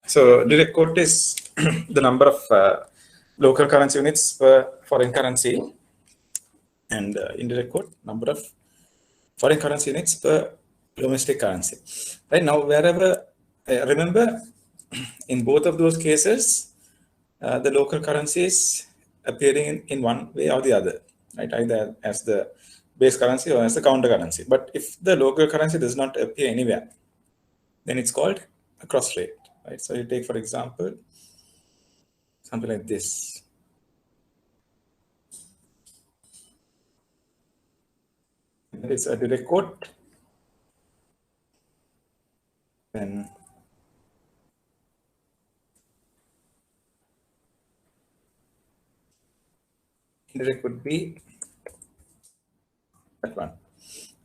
So direct quote is the number of local currency units per foreign currency, and indirect quote number of foreign currency units per domestic currency. Right now, wherever remember, in both of those cases, the local currency is appearing in one way or the other, right? Either as the base currency or as the counter currency. But if the local currency does not appear anywhere, then it's called a cross rate, right? So you take, for example, something like this. It's a direct quote. Then indirect would be that one,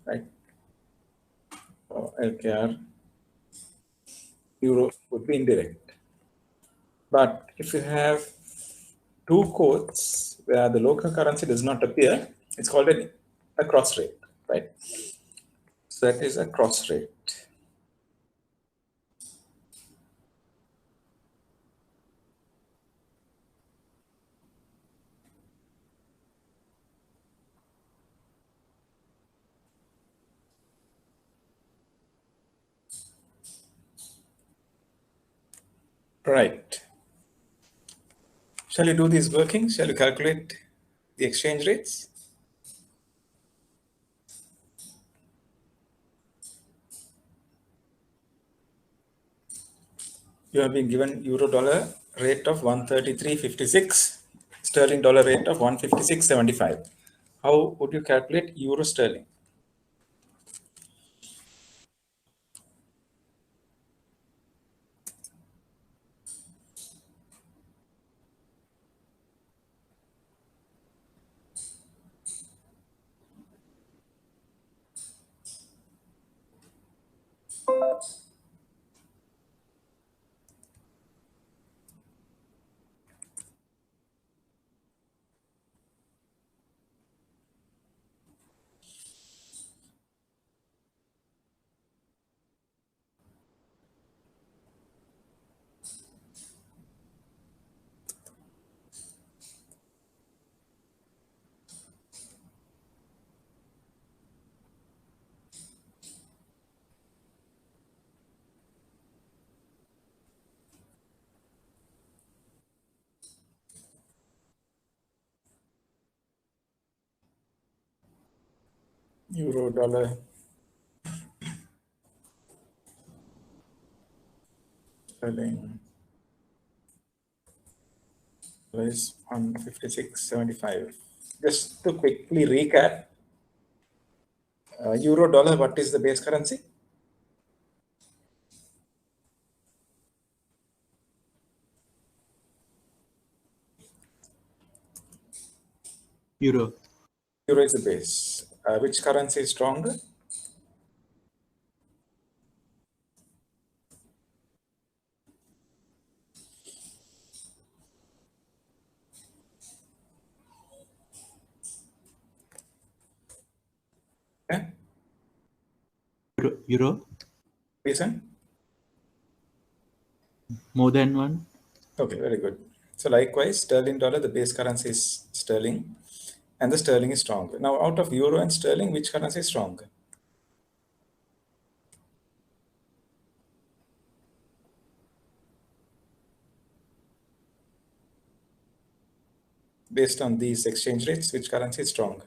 right? Or LKR euro would be indirect. But if you have two quotes where the local currency does not appear, it's called a cross rate, right? So that is a cross rate. Right. Shall you do these workings? Shall you calculate the exchange rates? You have been given euro dollar rate of 133.56, sterling dollar rate of 156.75. How would you calculate euro sterling? Euro dollar sterling is 156.75. Just to quickly recap, euro dollar, what is the base currency? Euro. Euro is the base. Which currency is stronger? Yeah. Euro. Reason? More than one. Okay, very good. So likewise, sterling dollar, the base currency is sterling, and the sterling is stronger. Now, out of euro and sterling, which currency is stronger? Based on these exchange rates, which currency is stronger?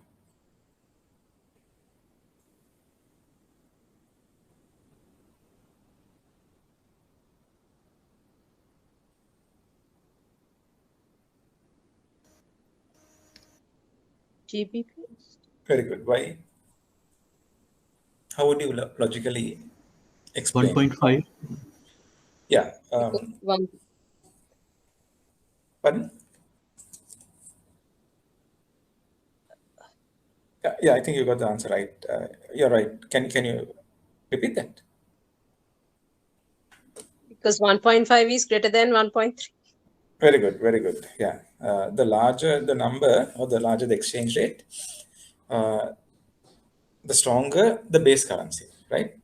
GBP. Very good. Why? How would you logically explain? 1.5. Yeah. One. Pardon? Yeah, I think you got the answer right. You're right. Can you repeat that? Because 1.5 is greater than 1.3. Very good, very good. Yeah. The larger the number or the larger the exchange rate, the stronger the base currency, right?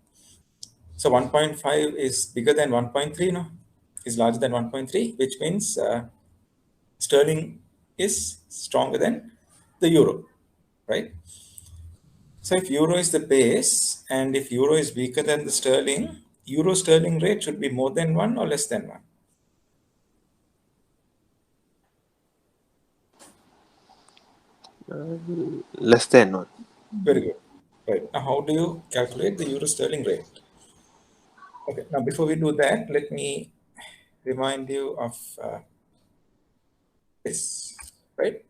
So 1.5 is bigger than 1.3, no? is larger than 1.3, which means sterling is stronger than the euro, right? So if euro is the base and if euro is weaker than the sterling, euro sterling rate should be more than 1 or less than 1. Less than 1. Very good. Right. Now, how do you calculate the euro sterling rate? Okay. Now, before we do that, let me remind you of this, right?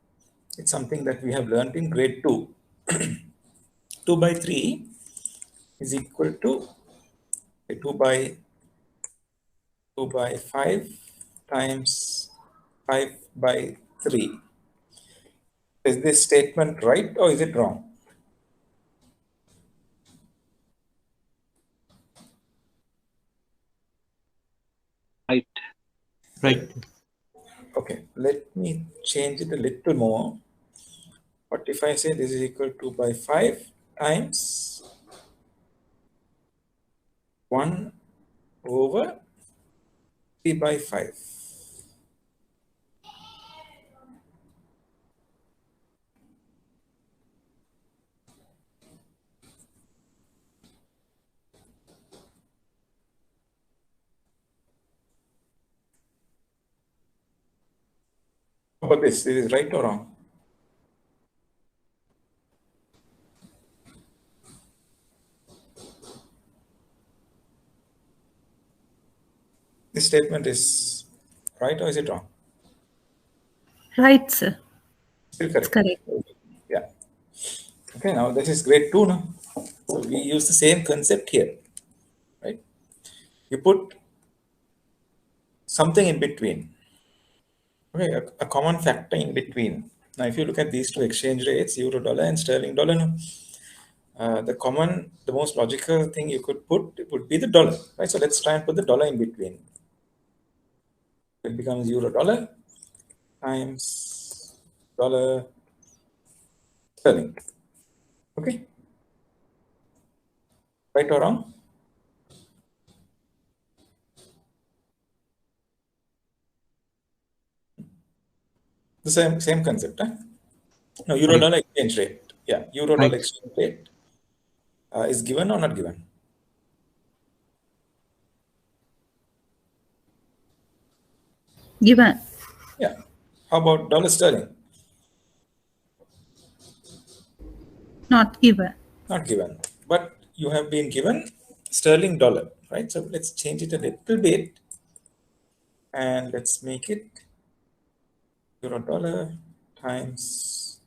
It's something that we have learned in grade 2. 2 by 3 is equal to 2 by 5 times 5 by 3. Is this statement right or is it wrong? Right. Right. Okay, let me change it a little more. What if I say this is equal to 2 by 5 times 1 over 3 by 5? How about this? This is right or wrong? This statement is right or is it wrong? Right, sir. Still It's correct. correct. Yeah. Okay, now this is grade 2 now. So we use the same concept here, right? You put something in between. Okay, a common factor in between. Now, if you look at these two exchange rates, euro dollar and sterling dollar, the most logical thing you could put would be the dollar, right? So let's try and put the dollar in between. It becomes euro dollar times dollar sterling. Okay, right or wrong? The same concept, huh? No, euro Right. dollar exchange rate. Yeah, euro dollar Right. exchange rate is given or not given? Given. Yeah. How about dollar sterling? Not given. Not given. But you have been given sterling dollar, right? So let's change it a little bit and let's make it euro dollar times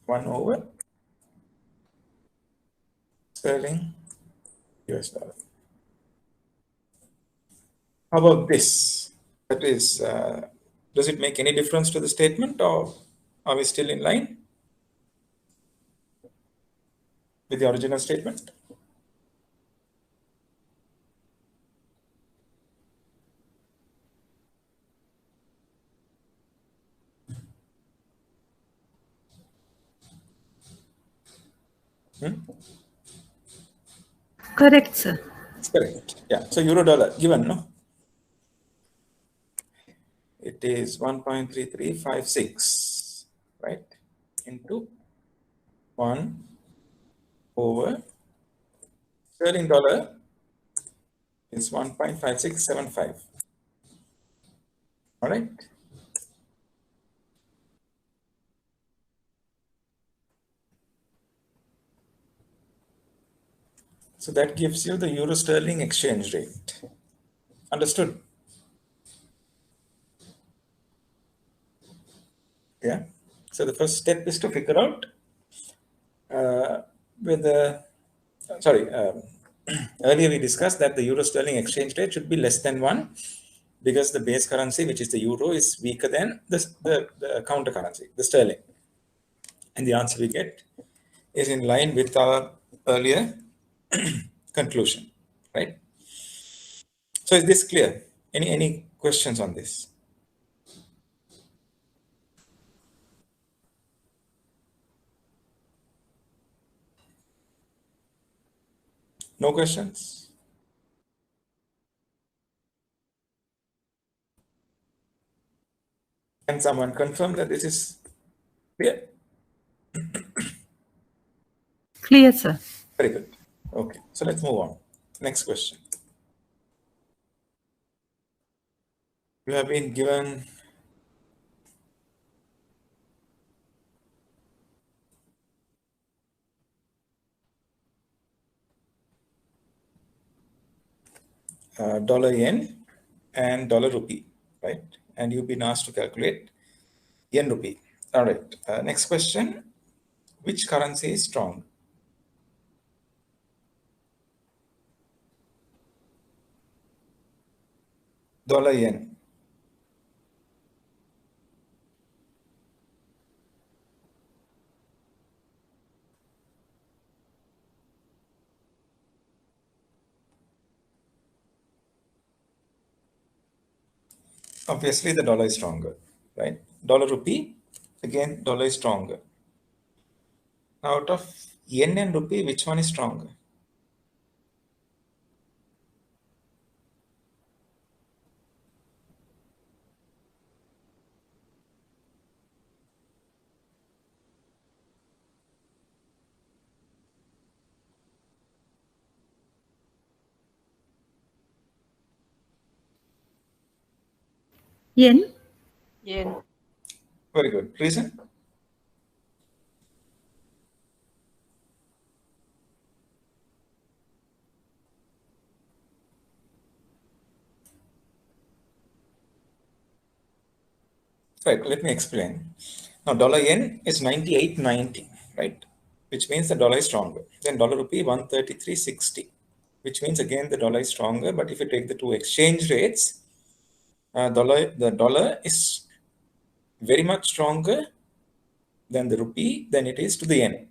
1 over sterling US dollar. How about this? That is, does it make any difference to the statement or are we still in line with the original statement? Correct, sir. It's correct. Yeah. So euro dollar given, no? It is 1.3356, right? Into 1 over sterling dollar is 1.5675. All right. So that gives you the euro sterling exchange rate. Understood? Yeah. So the first step is to figure out whether, sorry, earlier we discussed that the euro sterling exchange rate should be less than 1 because the base currency, which is the euro, is weaker than the counter currency, the sterling. And the answer we get is in line with our earlier conclusion, right? So is this clear? Any questions on this? No questions? Can someone confirm that this is clear? Clear, sir. Very good. Okay, so let's move on. Next question. You have been given dollar yen and dollar rupee, right? And you've been asked to calculate yen rupee. All right. Next question. Which currency is strong? Dollar yen. Obviously, the dollar is stronger, right? Dollar rupee, again, dollar is stronger. Now, out of yen and rupee, which one is stronger? Yen. Yen. Very good. Reason? Right, let me explain. Now, dollar yen is 98.90, right? Which means the dollar is stronger. Then dollar rupee 133.60, which means again the dollar is stronger. But if you take the two exchange rates, the dollar is very much stronger than the rupee than it is to the yen,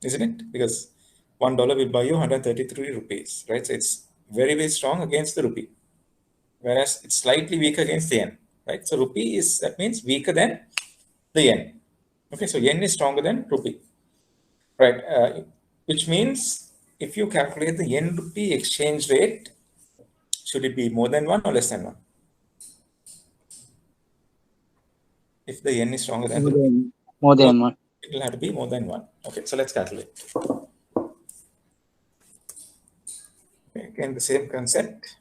isn't it? Because $1 will buy you 133 rupees, right? So it's very, very strong against the rupee, whereas it's slightly weak against the yen, right? So rupee is, that means weaker than the yen. Okay, so yen is stronger than rupee, right? Which means if you calculate the yen rupee exchange rate, should it be more than one or less than one? If the yen is stronger than the rupee, More than one. it will have to be more than one. Okay, so let's calculate. Okay, again, the same concept.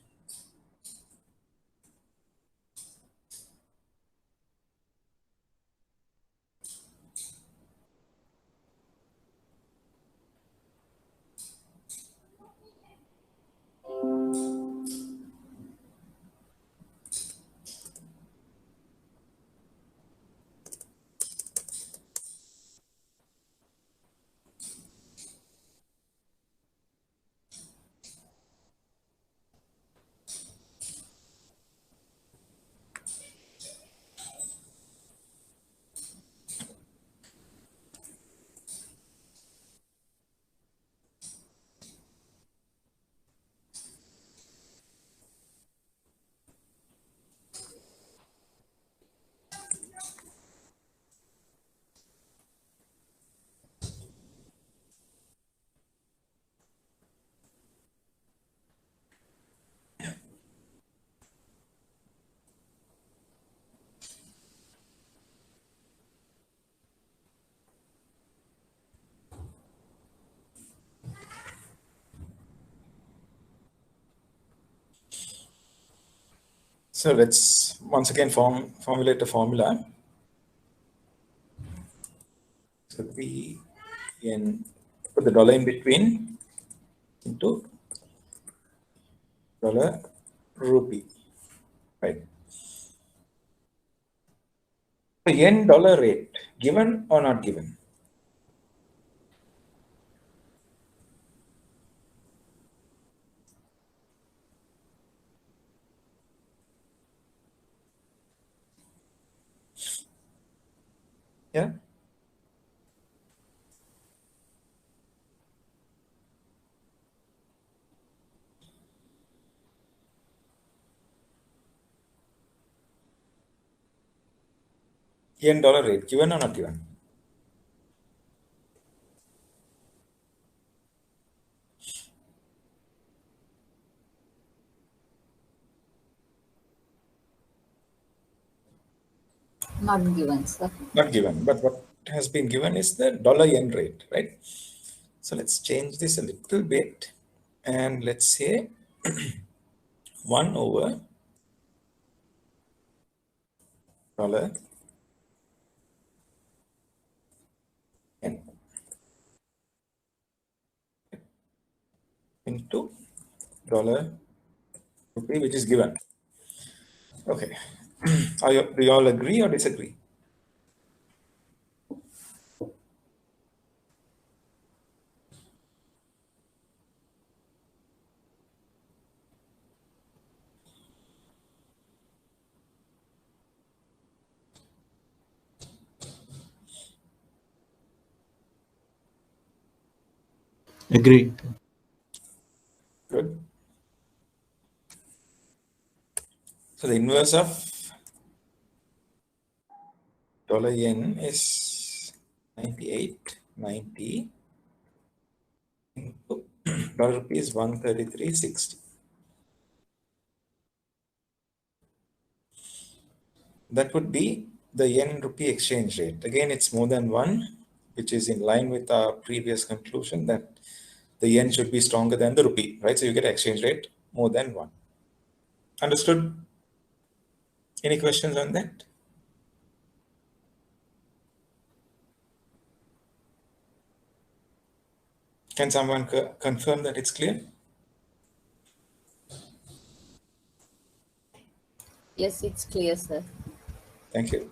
So let's once again formulate a formula. So we can put the dollar in between into dollar rupee, right? So yen dollar rate, given or not given? Yeah. Yen dollar rate, given or not given? Not given, sir. Not given, but what has been given is the dollar yen rate, right? So let's change this a little bit, and let's say 1 over dollar yen into dollar rupee, which is given. Okay. Do you all agree or disagree? Agree. Good. So the inverse of dollar yen is 98.90 into dollar rupee is 133.60. That would be the yen rupee exchange rate. Again, it's more than 1, which is in line with our previous conclusion that the yen should be stronger than the rupee, right? So you get exchange rate more than 1. Understood? Any questions on that? Can someone confirm that it's clear? Yes, it's clear, sir. Thank you.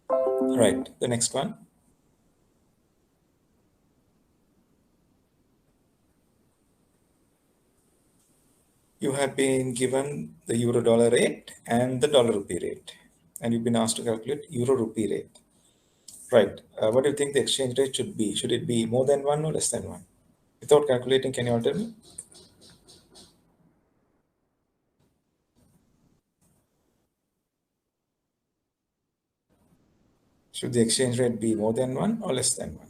Right, the next one. You have been given the euro dollar rate and the dollar rupee rate, and you've been asked to calculate euro rupee rate. Right, what do you think the exchange rate should be? Should it be more than 1 or less than 1? Without calculating, can you all tell me? Should the exchange rate be more than 1 or less than 1?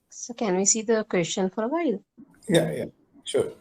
So can we see the question for a while? Yeah, sure.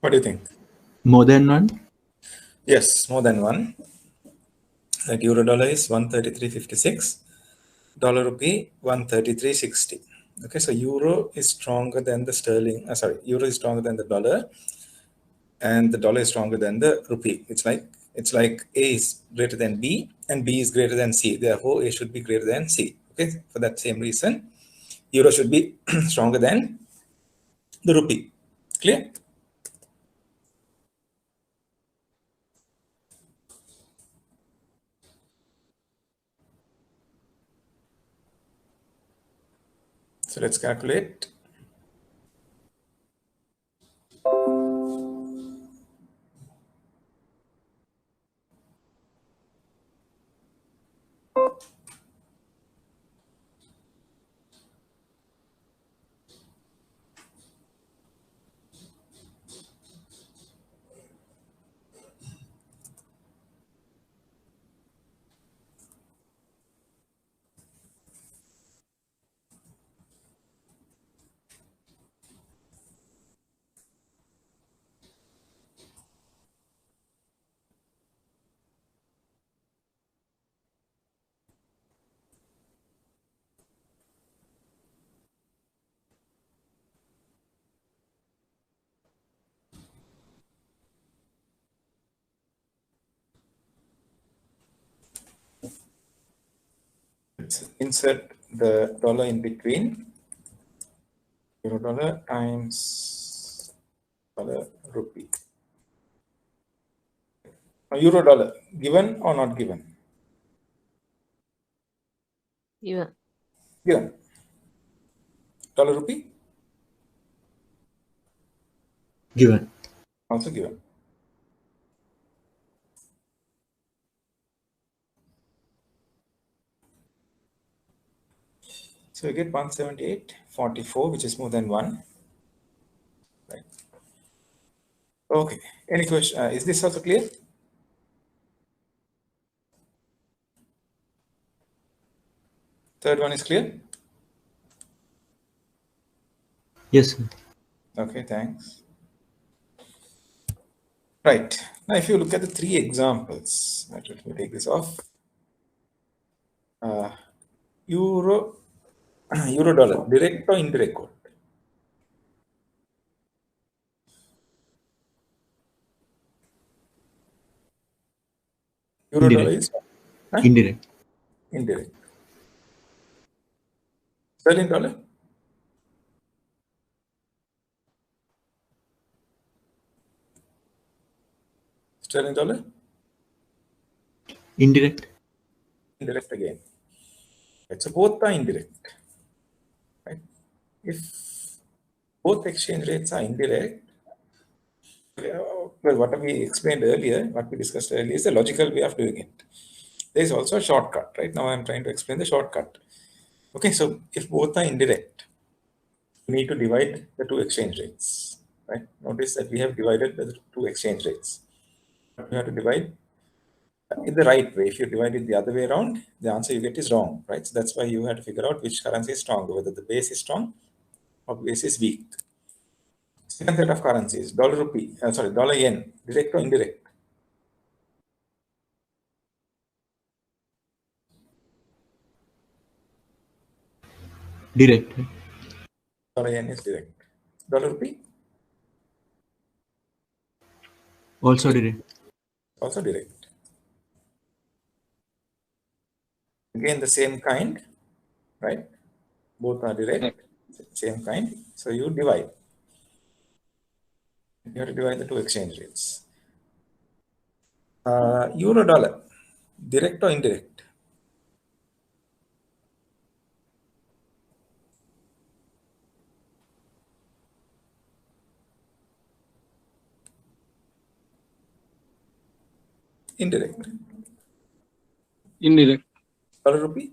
What do you think? More than 1? Yes, more than 1. That euro dollar is 133.56. Dollar rupee 133.60. Okay, so euro is stronger than the sterling. Euro is stronger than the dollar, and the dollar is stronger than the rupee. It's like A is greater than B and B is greater than C. Therefore, A should be greater than C. Okay, for that same reason, euro should be stronger than the rupee. Clear? So let's calculate. Let's insert the dollar in between. Euro dollar times dollar rupee. Now, euro dollar, given or not given? Given. Given. Dollar rupee? Given. Also given. So you get 178.44, which is more than 1. Right. Okay. Any question? Is this also clear? Third one is clear? Yes, sir. Okay, thanks. Right. Now, if you look at the 3 examples, right, let me take this off. Euro, euro dollar, direct or indirect quote? Euro dollar Indirect. is huh? Indirect. Indirect. Sterling dollar? Sterling dollar? Indirect. Indirect again. Right. So both are indirect. Right. If both exchange rates are indirect, well, what we explained earlier, what we discussed earlier, is the logical way of doing it. There is also a shortcut. Right now, I'm trying to explain the shortcut. Okay, so if both are indirect, you need to divide the 2 exchange rates. Right. Notice that we have divided the 2 exchange rates. You have to divide in the right way. If you divide it the other way around, the answer you get is wrong, right? So that's why you have to figure out which currency is strong, whether the base is strong or base is weak. Second set of currencies, dollar rupee, dollar yen, direct or indirect? Direct. Dollar yen is direct. Dollar rupee, Also direct. also direct. Again, the same kind, right? Both are direct, same kind. So you divide. You have to divide the 2 exchange rates. Euro dollar, direct or indirect? Indirect. Indirect. Dollar rupee,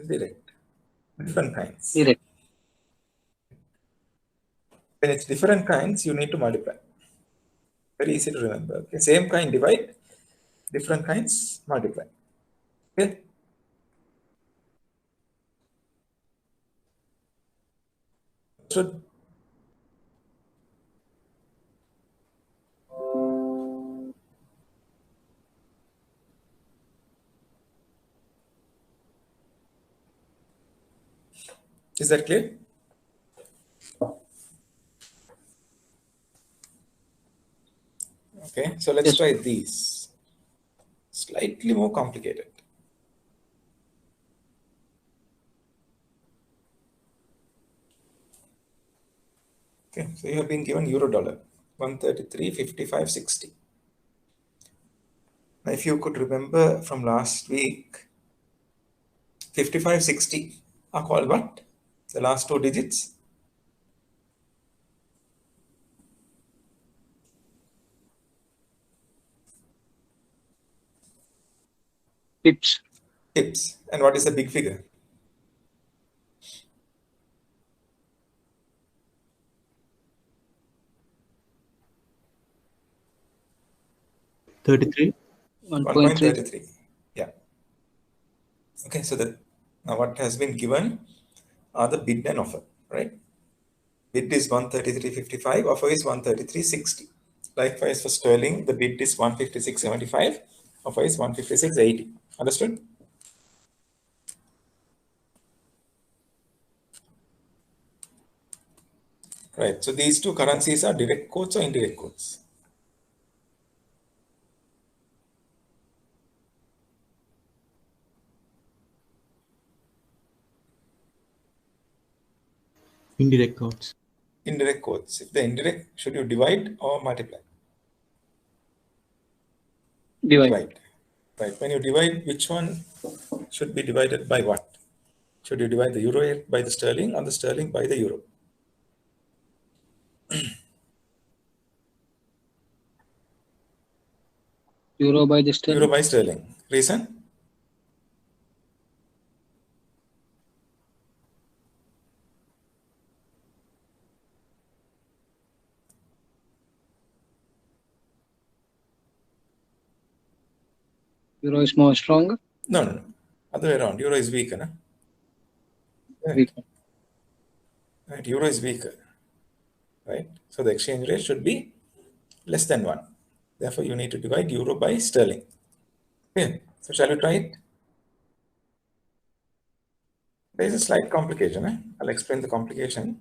direct. Different kinds. Direct. When it's different kinds, you need to multiply. Very easy to remember. Okay, same kind divide, different kinds multiply. Okay. So is that clear? Okay, so let's Yes. try these. Slightly more complicated. Okay, so you have been given euro dollar 133.5560. Now, if you could remember from last week, 5560 are called what? The last two digits? Tips. Tips. And what is the big figure? $33. 1.33. 1.33. Yeah. Okay, so now what has been given are the bid and offer, right? Bid is 133.55, offer is 133.60. Likewise for sterling, the bid is 156.75, offer is 156.80. Understood? Right. So these two currencies are direct quotes or indirect quotes? Indirect quotes. Indirect quotes. If they're indirect, should you divide or multiply? Divide. Right. When you divide, which one should be divided by what? Should you divide the euro by the sterling or the sterling by the euro? Euro by the Euro sterling. by sterling. Reason? Euro is more stronger. No. Other way around. Euro is weaker. No? Right. Weaker. Right. Euro is weaker. Right. So the exchange rate should be less than 1. Therefore, you need to divide euro by sterling. Okay. So shall we try it? There is a slight complication. I'll explain the complication.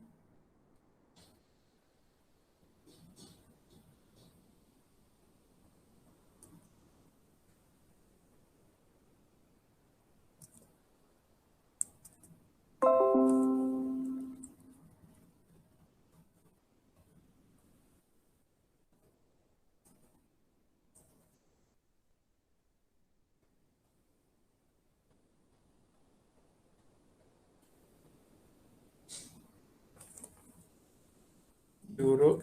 Euro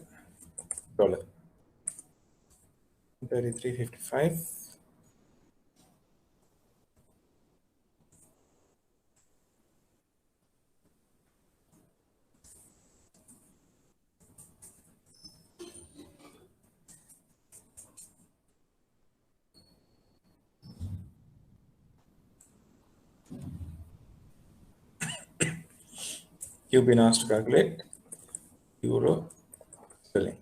dollar 33.55. You've been asked to calculate euro sterling.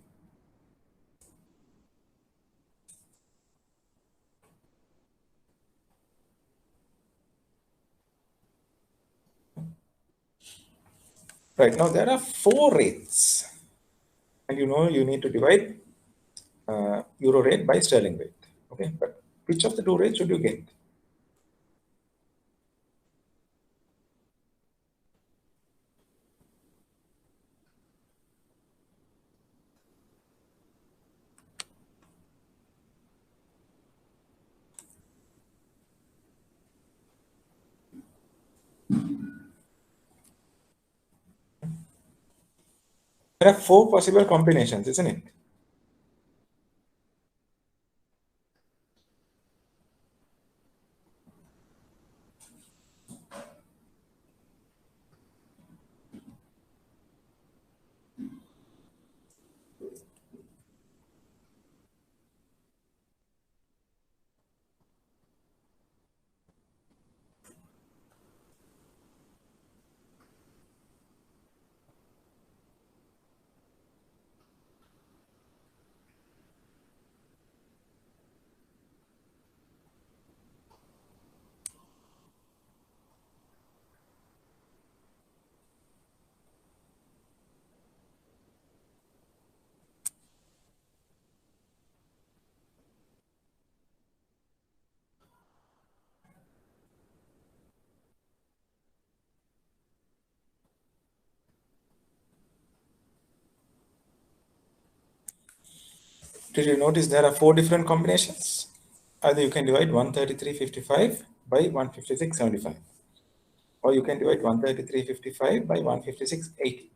Right, now there are 4 rates, and you need to divide euro rate by sterling rate. Okay, but which of the 2 rates should you get? There are 4 possible combinations, isn't it? Did you notice there are 4 different combinations? Either you can divide 133.55 by 156.75, or you can divide 133.55 by 156.80.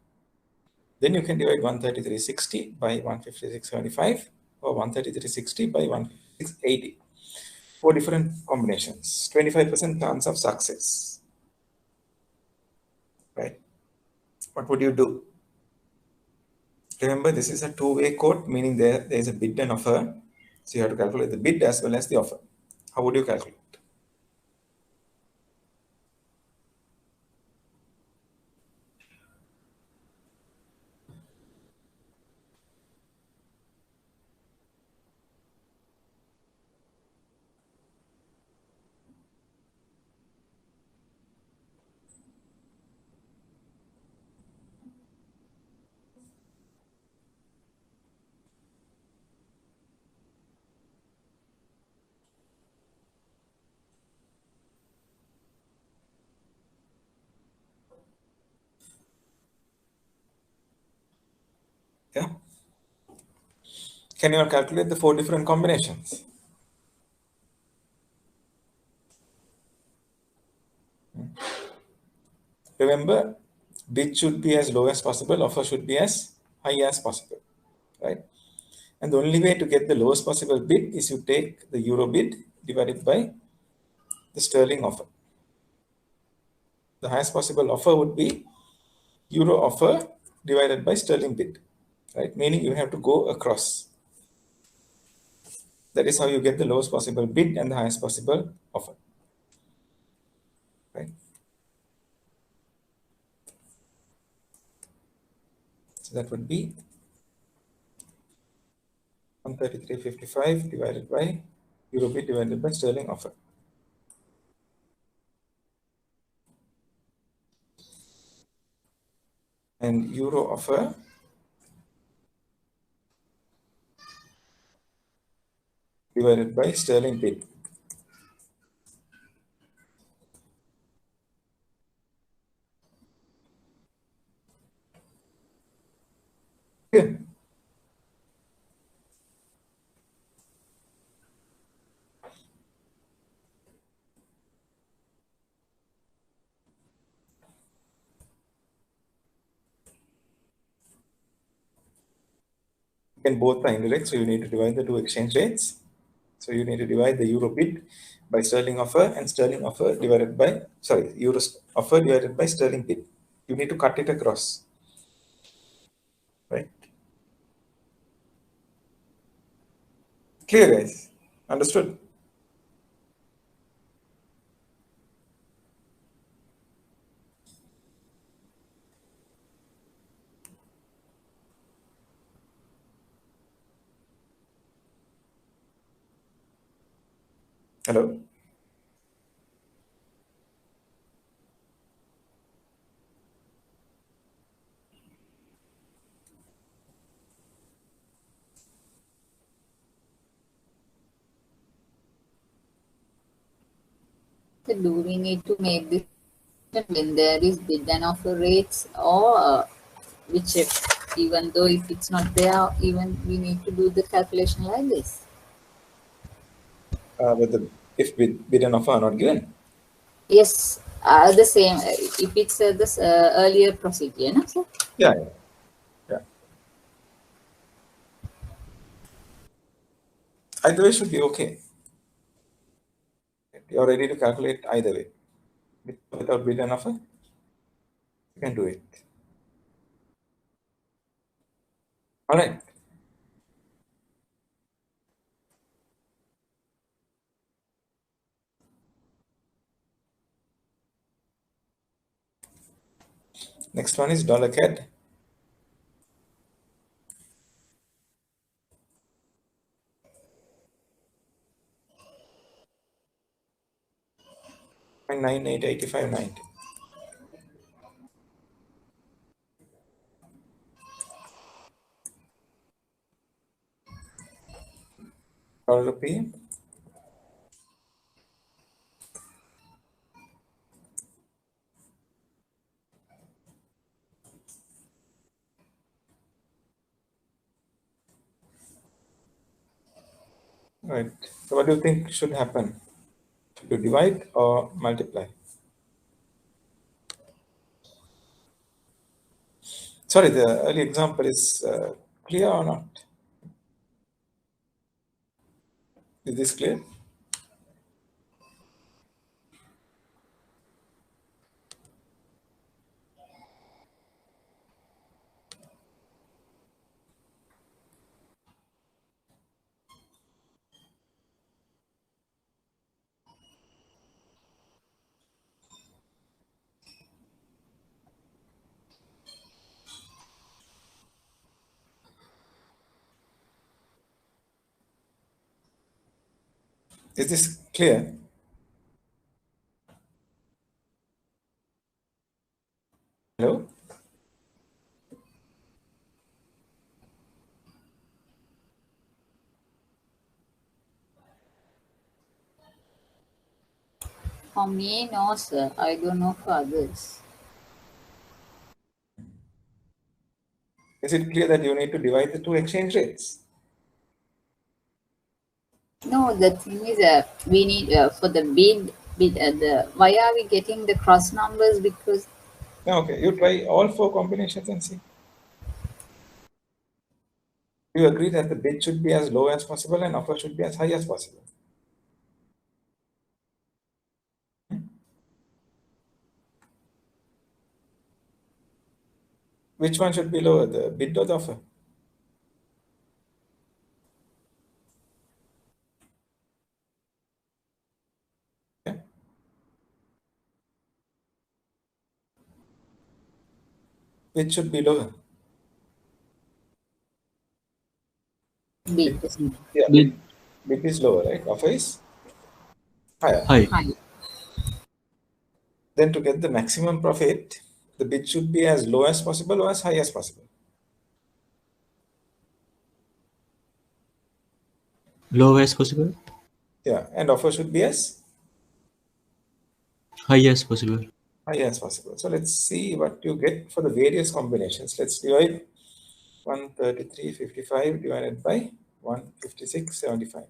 Then you can divide 133.60 by 156.75 or 133.60 by 156.80. 4 different combinations, 25% chance of success. Right? What would you do? Remember, this is a two-way quote, meaning there is a bid and offer. So you have to calculate the bid as well as the offer. How would you calculate? Yeah. Can you calculate the 4 different combinations? Remember, bid should be as low as possible, offer should be as high as possible, right? And the only way to get the lowest possible bid is you take the euro bid divided by the sterling offer. The highest possible offer would be euro offer divided by sterling bid, right? Meaning you have to go across. That is how you get the lowest possible bid and the highest possible offer, right? So that would be 133.55 divided by euro bid divided by sterling offer. And euro offer divided by sterling bid. Yeah. Again, both are indirect, so you need to divide the two exchange rates. So you need to divide the euro bid by sterling offer and sterling offer divided by, euro offer divided by sterling bid. You need to cut it across, right? Clear, guys? Understood? Hello? So do we need to make this when there is bid and offer rates, or which, even though if it's not there, even we need to do the calculation like this? If bid and offer are not given. Yes, the same. If it's this earlier procedure, no, sir? Yeah, yeah. Either way should be okay. You're ready to calculate either way. Without bid and offer, you can do it. All right. Next one is dollar CAD. $0.988590. Dollar rupee. Right. So what do you think should happen? Should you divide or multiply? Sorry, the early example is clear or not? Is this clear? Is this clear? Hello? For me, no, sir. I don't know for others. Is it clear that you need to divide the two exchange rates? No, the thing is, we need for the why are we getting the cross numbers? Because Okay, you try all 4 combinations and see. You agree that the bid should be as low as possible and offer should be as high as possible. Which one should be lower, the bid or the offer? Yeah. Which should be lower? bid Yeah, Bid. bid is lower, right? Offer is higher. High. high. Then to get the maximum profit, the bid should be as low as possible or as high as possible. Low as possible. Yeah, and offer should be as High as possible. high as possible. So let's see what you get for the various combinations. Let's divide 133.55 divided by 156.75.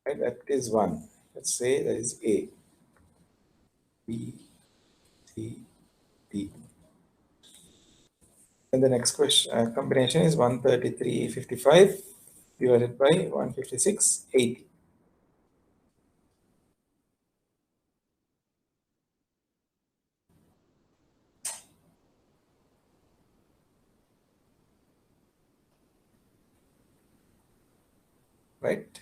Right, that is 1. Let's say that is A, B, C, D. And the next question combination is 133.55 divided by 156.80. Right?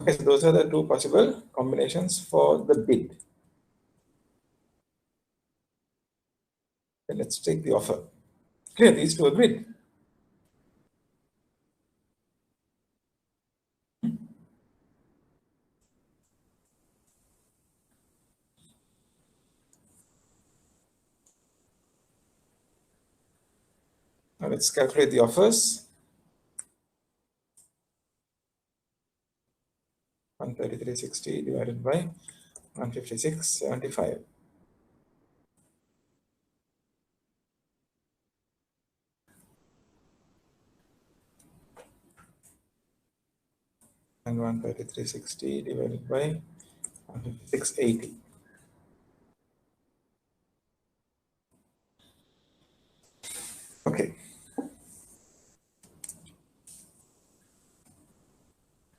Okay, so those are the 2 possible combinations for the bid. And let's take the offer. Clear, these 2 agreed. Now let's calculate the offers. 133.60 divided by 156.75. And 133.60 divided by 156.80. Okay.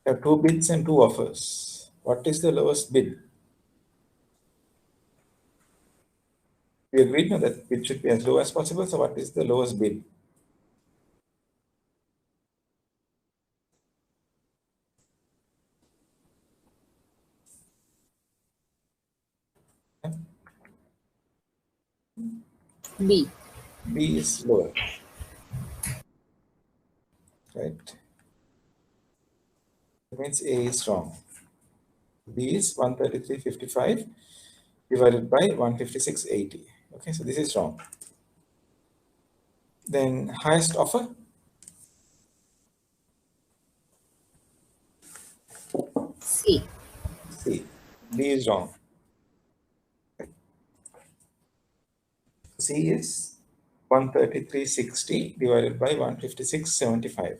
There are 2 bids and 2 offers. What is the lowest bid? We agreed now that bid should be as low as possible. So what is the lowest bid? B. B is lower. Right? That means A is wrong. B is 133.55 divided by 156.80. Okay, so this is wrong. Then highest offer? C. C. D is wrong. C is 133.60 divided by 156.75,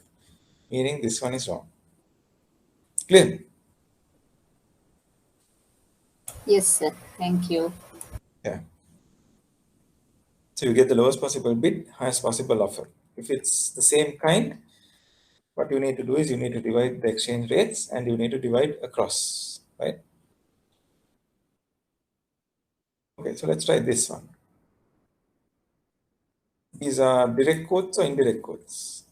meaning this one is wrong. Clear? Yes, sir. Thank you. Yeah. So you get the lowest possible bid, highest possible offer. If it's the same kind, what you need to do is you need to divide the exchange rates and you need to divide across, right? Okay, so let's try this one. These are direct quotes or indirect quotes?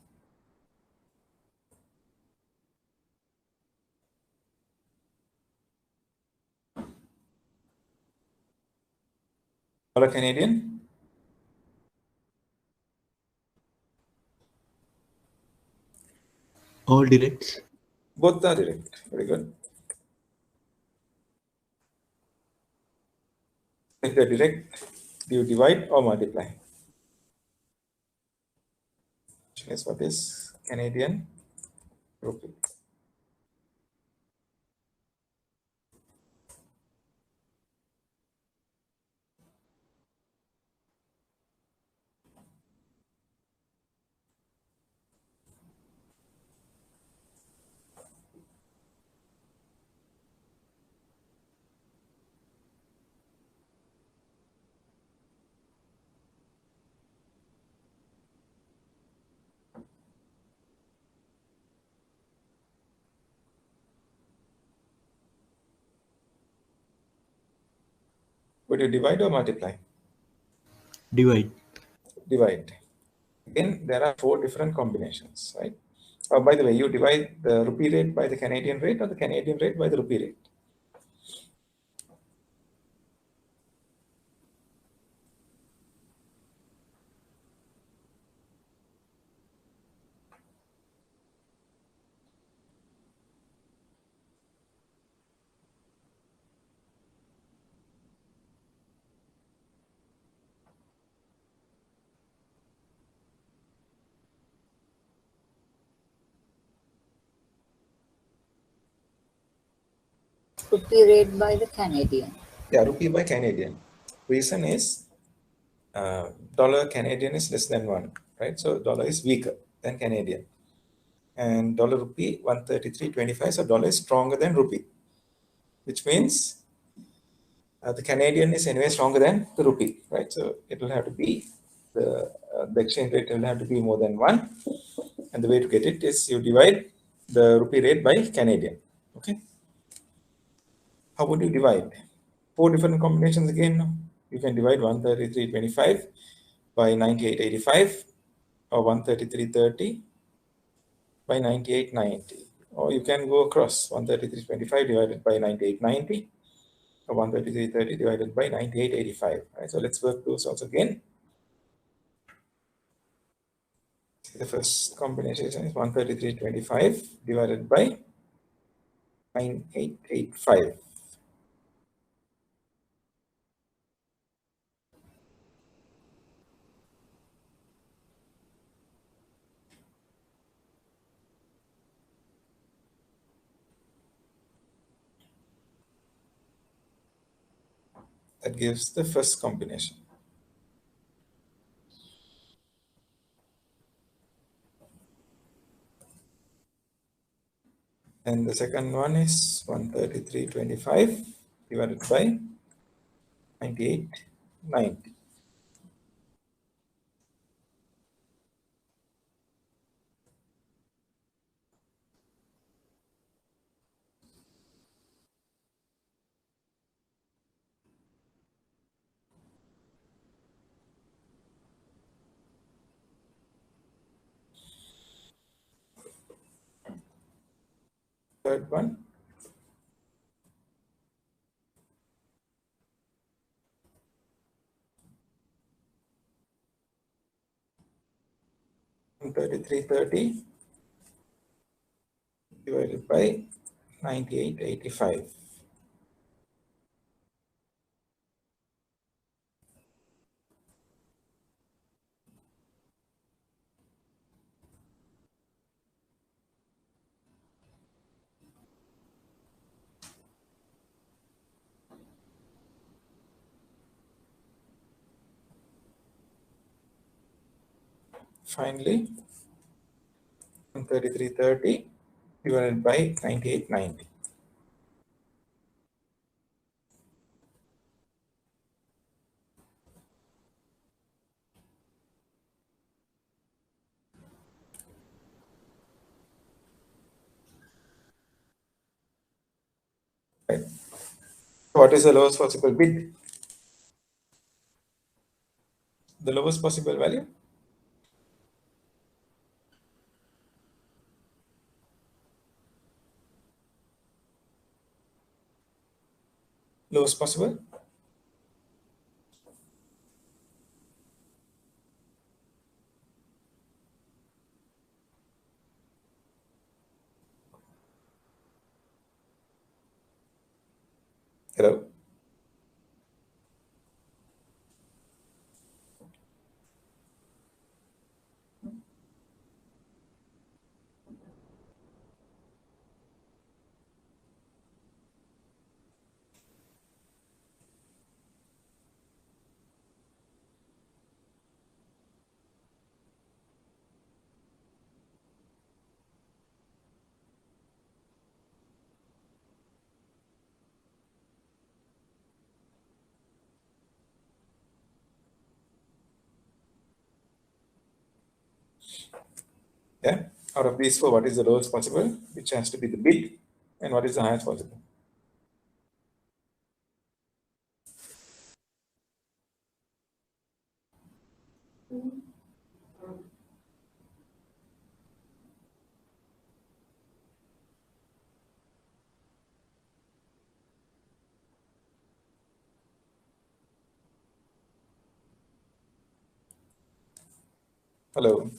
Dollar Canadian? All directs. Both are direct. Very good. If they're direct, do you divide or multiply? Guess what is Canadian rupee? Would you divide or multiply? Divide. Divide. Again, there are 4 different combinations, right? Oh, by the way, you divide the rupee rate by the Canadian rate or the Canadian rate by the rupee rate? Rupee rate by the Canadian. Yeah, rupee by Canadian. Reason is dollar Canadian is less than 1, right? So dollar is weaker than Canadian. And dollar rupee 133.25, so dollar is stronger than rupee, which means the Canadian is anyway stronger than the rupee, right? So it will have to be the exchange rate will have to be more than 1, and the way to get it is you divide the rupee rate by Canadian. Okay. How would you divide? 4 different combinations again. You can divide 133.25 by 98.85 or 133.30 by 98.90, or you can go across 133.25 divided by 98.90 or 133.30 divided by 98.85. Right? So let's work those out again. The first combination is 133.25 divided by 9885. That gives the first combination. And the second one is 133.25 divided by 98.90. Third one, $133.30 divided by 98.85. Finally, 133.30 divided by 98.90. Right. What is the lowest possible bid? The lowest possible value? Lowest possible? Hello? Yeah. Out of these four, what is the lowest possible? Which has to be the bid, and what is the highest possible? Hello.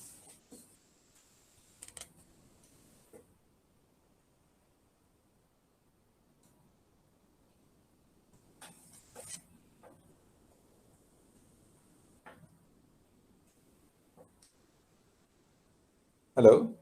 Hello.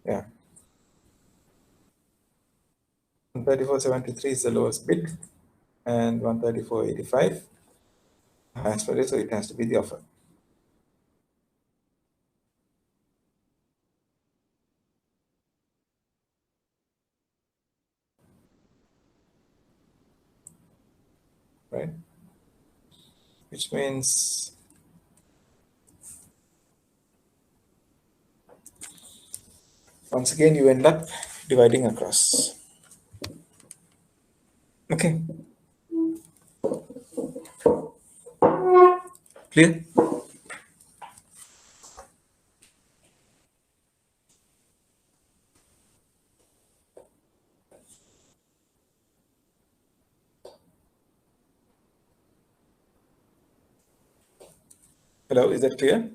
Yeah. 134.73 is the lowest bid, and 134.85 highest value, so it has to be the offer. Right? Which means once again you end up dividing across. Okay. Clear? Hello, is that clear?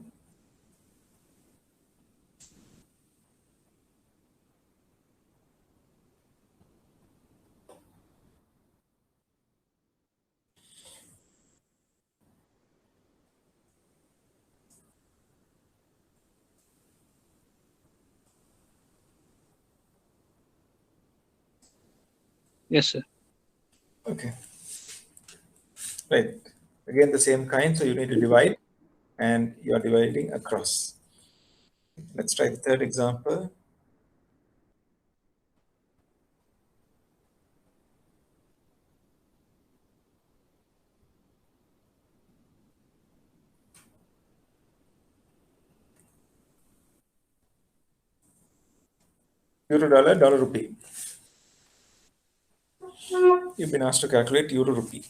Yes, sir. Okay. Right. Again, the same kind, so you need to divide, and you are dividing across. Let's try the third example. Euro dollar, dollar rupee. You've been asked to calculate euro rupee.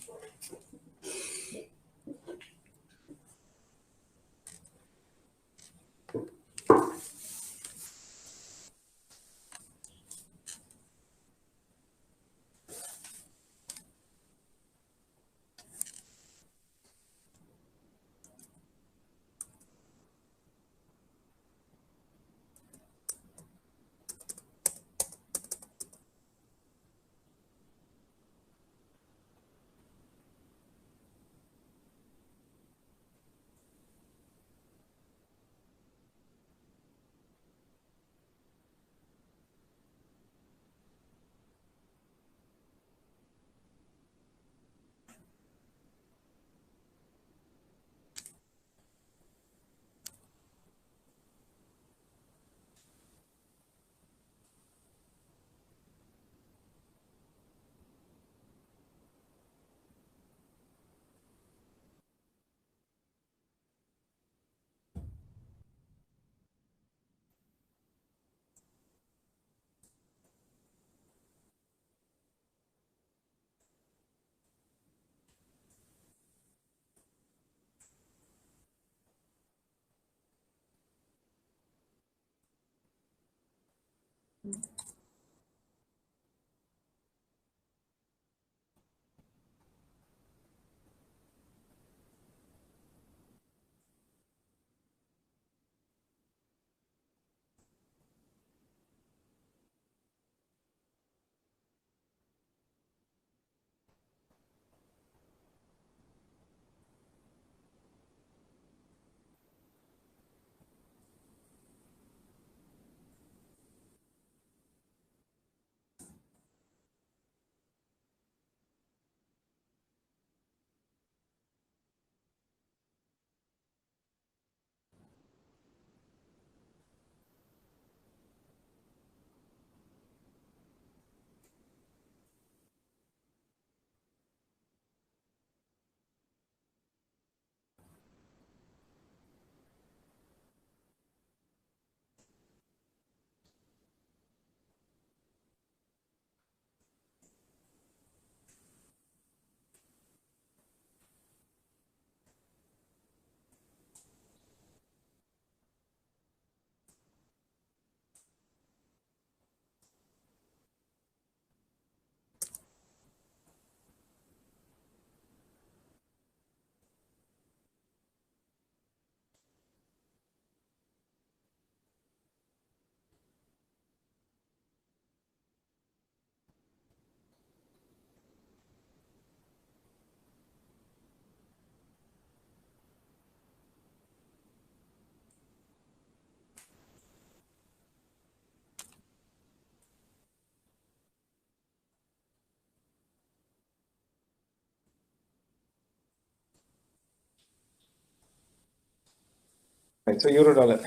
Right, so euro dollar,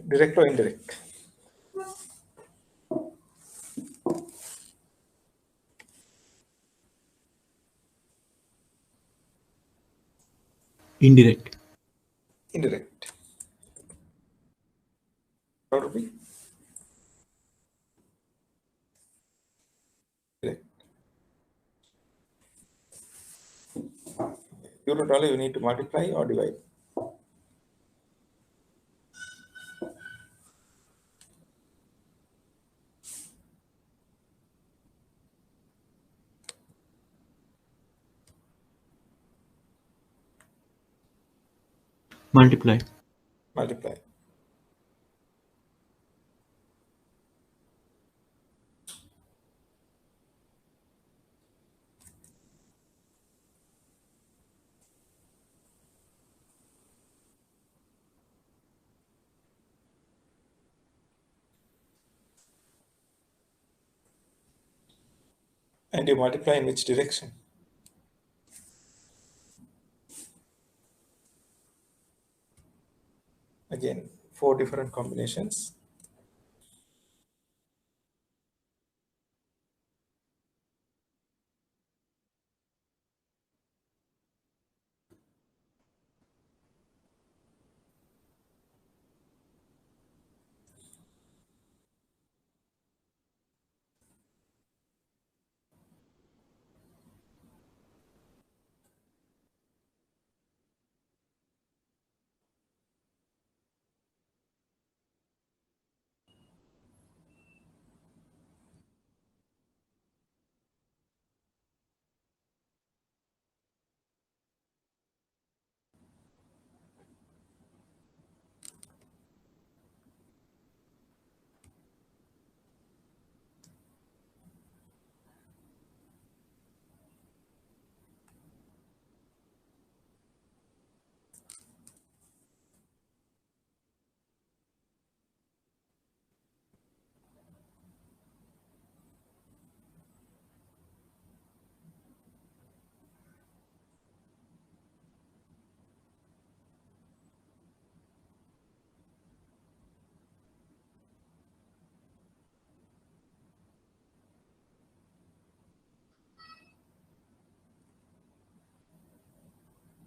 direct or indirect? Indirect. Indirect. How to be? Direct. Euro dollar, you need to multiply or divide. Multiply. Multiply. And you multiply in which direction? Again, 4 different combinations.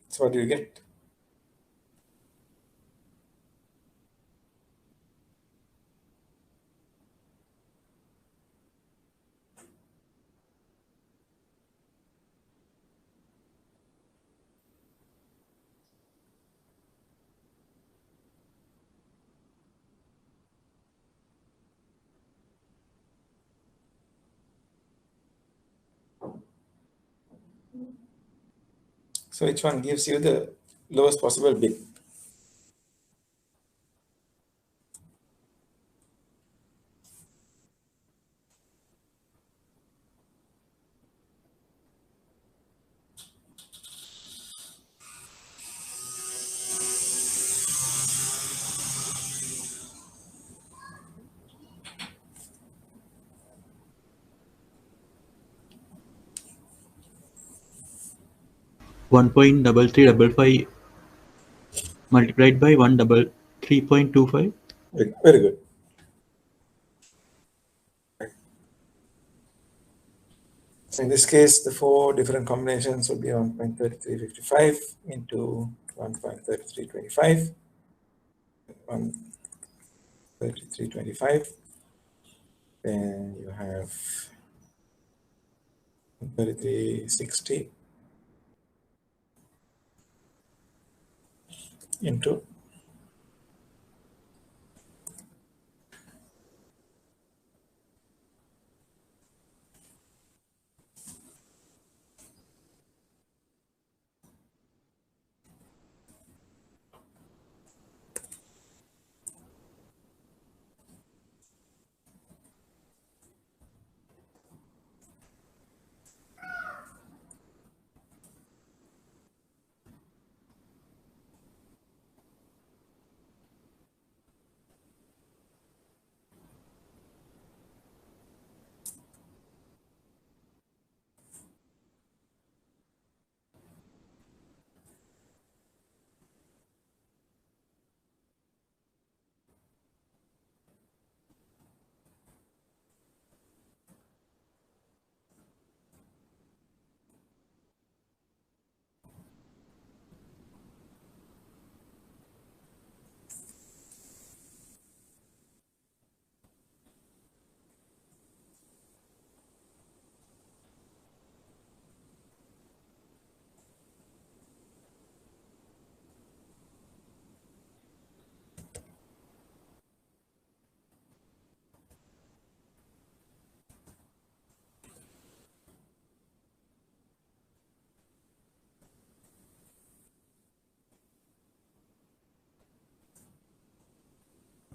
So what do you get? So which one gives you the lowest possible bit? One point double three double five multiplied by 133.25. Very good. So in this case, the four different combinations would be 1.3355 into 1.3325, 1.3325. Then you have 3360 into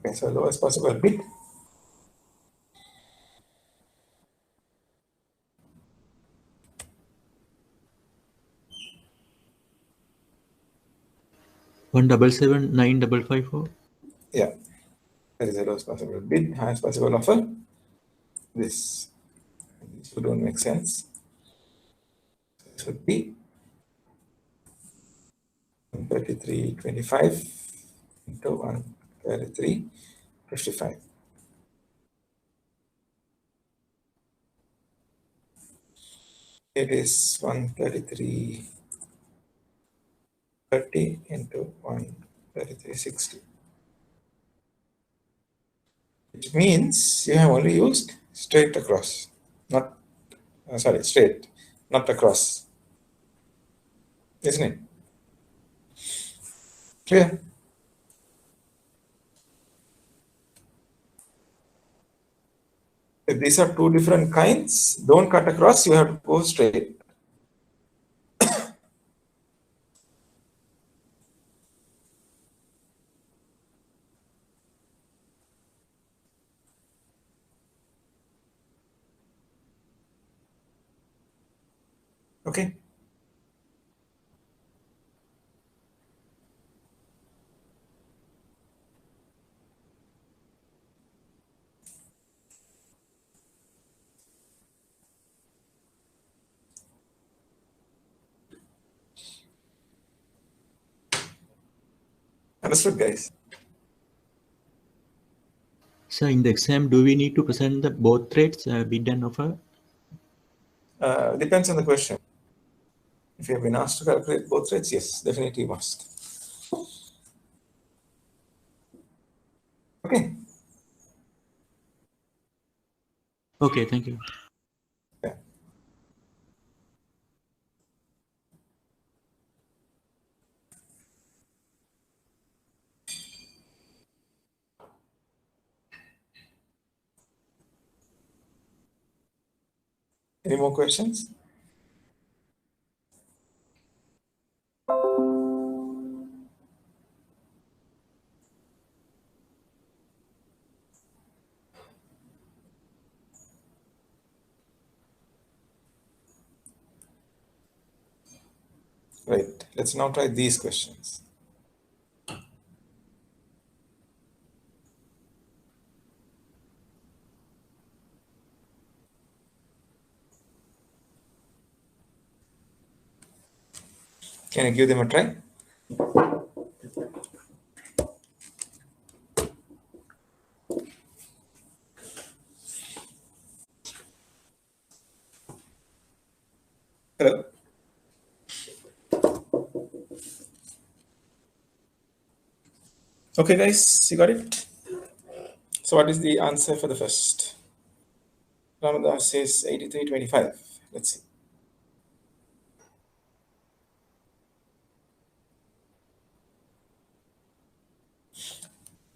okay, so lowest possible bit. One double seven nine double five four. Yeah, that is the lowest possible bit, highest possible offer. This don't make sense. This would be 133.25 into 133.55. It is 133.30 into 133.60. Which means you have only used straight across, not straight, not across. Isn't it? Clear? If these are two different kinds, don't cut across, you have to go straight. Okay. Understood, guys? So in the exam, do we need to present the both rates, bid and offer? Depends on the question. If you have been asked to calculate both rates, yes, definitely you must. Okay. Okay, thank you. Yeah. Any more questions? Right. Let's now try these questions. Can I give them a try? Hello. Okay, guys, you got it? So what is the answer for the first? Ramadas says 83.25. Let's see.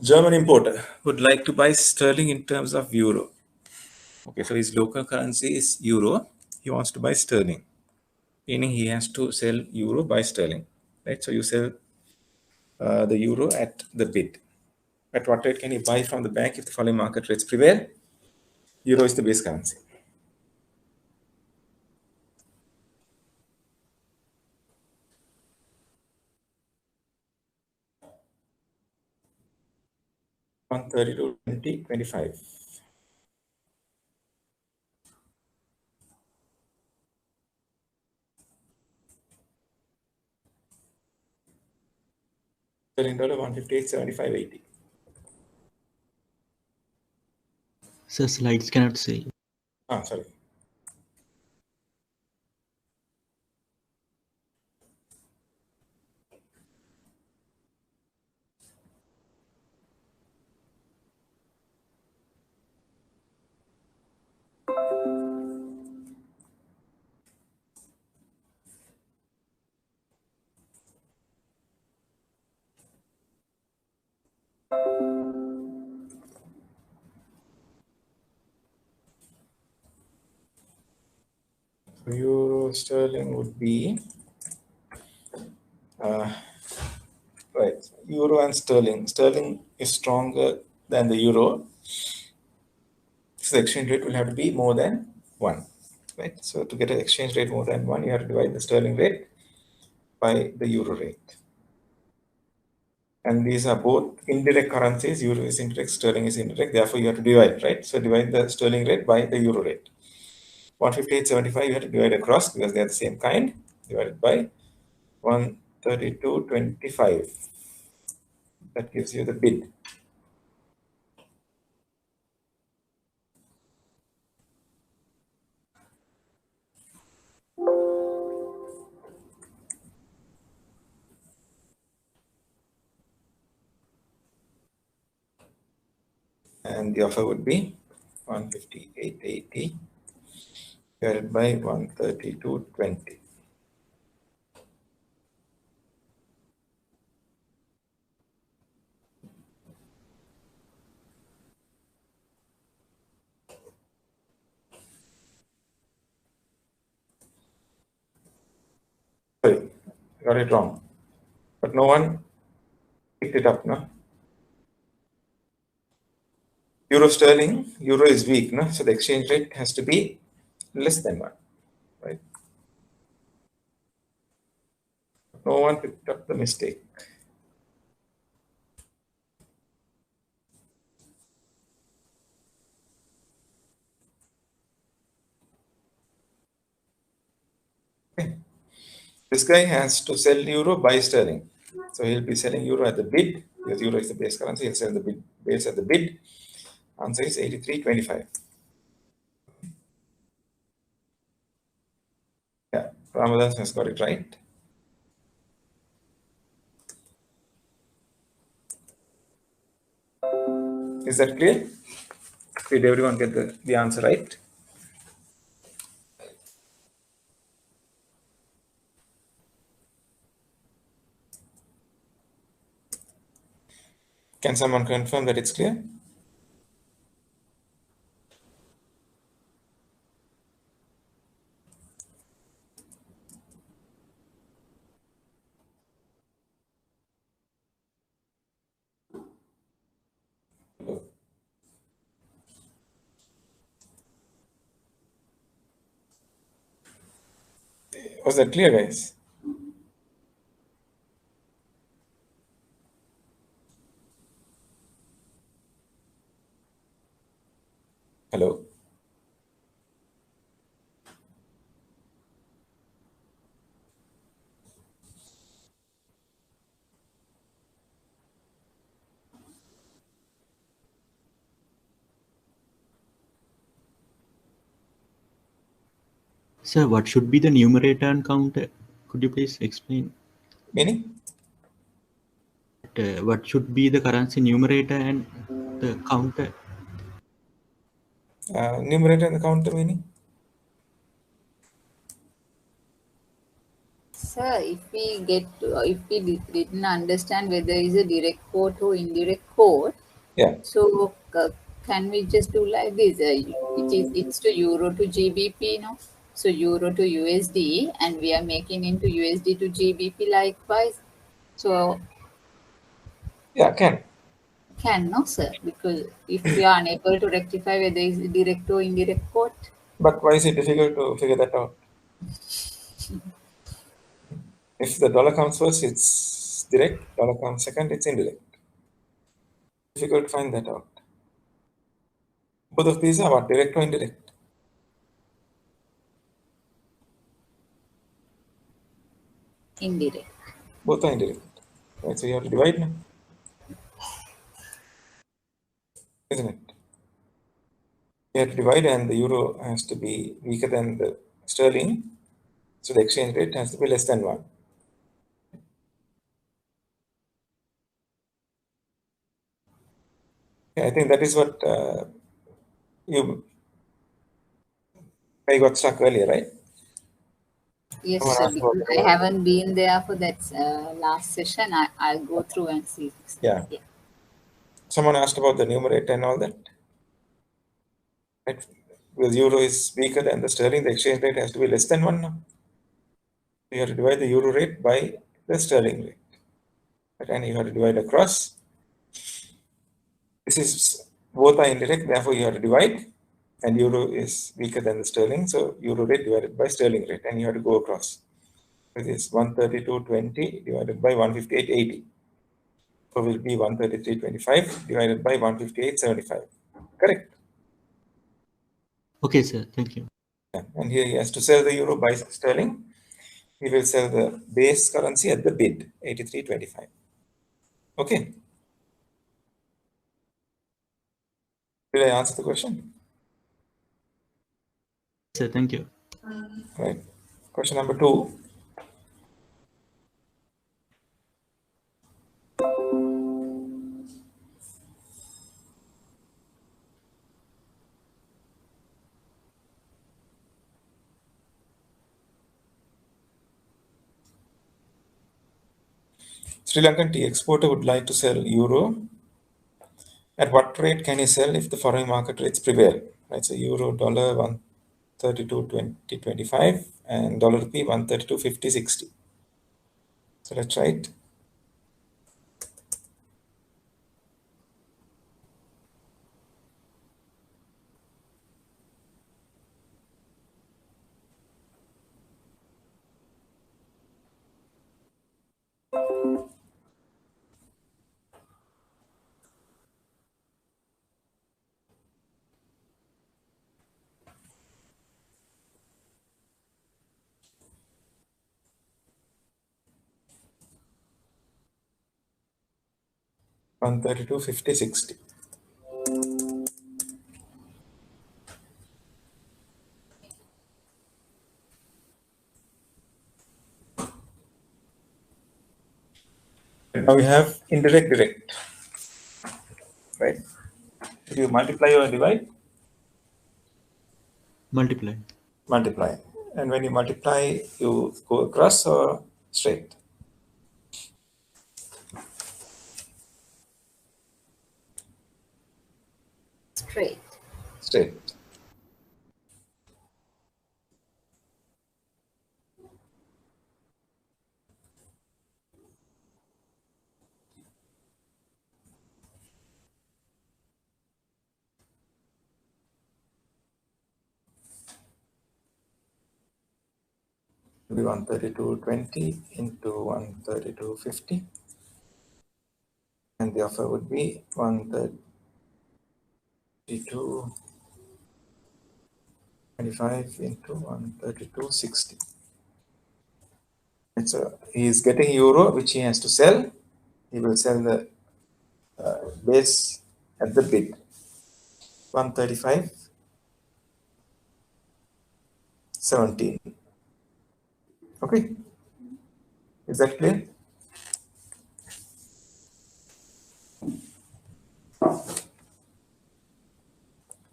German importer would like to buy sterling in terms of euro. Okay, so his local currency is euro. He wants to buy sterling, meaning he has to sell euro, buy sterling, right? So you sell the euro at the bid. At what rate can he buy from the bank if the following market rates prevail? Euro is the base currency. $132, 20, 25. $158, 75, 80. So slides cannot see. Sorry. So euro sterling would be right. Euro and sterling. Sterling is stronger than the euro. So the exchange rate will have to be more than 1. Right. So to get an exchange rate more than 1, you have to divide the sterling rate by the euro rate. And these are both indirect currencies. Euro is indirect, sterling is indirect. Therefore, you have to divide, right? So divide the sterling rate by the euro rate. 158.75 you have to divide across because they are the same kind. Divided by 132.25. That gives you the bid. And the offer would be 158.80 divided by 132.20. Sorry, I got it wrong. But no one picked it up, no? Euro sterling, euro is weak, no? So the exchange rate has to be less than 1, right? No one picked up the mistake. Okay. This guy has to sell euro, buy sterling. So he'll be selling euro at the bid, because euro is the base currency. He'll sell the bid, base at the bid. Answer is 83.25. Yeah, Ramadas has got it right. Is that clear? Did everyone get the answer right? Can someone confirm that it's clear? Was that clear, guys? Hello. Sir, what should be the numerator and counter? Could you please explain? Meaning? What should be the currency numerator and the counter? Numerator and the counter meaning? Sir, if we didn't understand whether it's a direct quote or indirect quote, Yeah. so can we just do like this? It's to euro to GBP, no? So euro to USD, and we are making into USD to GBP likewise. So Yeah, can. no, sir, because if we are unable to rectify whether it's direct or indirect quote, But why is it difficult to figure that out? If the dollar comes first, it's direct. Dollar comes second, it's indirect. Difficult to find that out. Both of these are what? Direct or indirect? indirect. Both are indirect. Right, so you have to divide now. Isn't it? You have to divide, and the euro has to be weaker than the sterling. So the exchange rate has to be less than 1. Yeah, I think that is what I got stuck earlier, right? Yes, Someone sir, asked about because the I haven't been there for that last session. I'll go through and see. Yeah. Someone asked about the numerator and all that. Right? Because euro is weaker than the sterling, the exchange rate has to be less than 1 now. You have to divide the euro rate by the sterling rate. Right? And you have to divide across. This is both are indirect, therefore you have to divide. And euro is weaker than the sterling, so euro rate divided by sterling rate, and you have to go across. It is 132.20 divided by 158.80. So will be 133.25 divided by 158.75. Correct. Okay, sir. Thank you. Yeah. And here he has to sell the euro by sterling. He will sell the base currency at the bid, 83.25. Okay. Did I answer the question? Sir, thank you. Right. Question number 2. Sri Lankan tea exporter would like to sell euro. At what rate can he sell if the foreign market rates prevail? Right, so euro dollar 132.20.25 and dollar rupee 132.50.60. So let's try it. $132.50.60. Now we have indirect direct. Right? If you multiply or divide, Multiply. multiply. And when you multiply, you go across or straight. Straight. Straight. Will be 132.20 into 132.50. And the offer would be 132. 25 into 132, 60. So he is getting euro, which he has to sell. He will sell the base at the bid. 135, 17. Okay. Is that clear?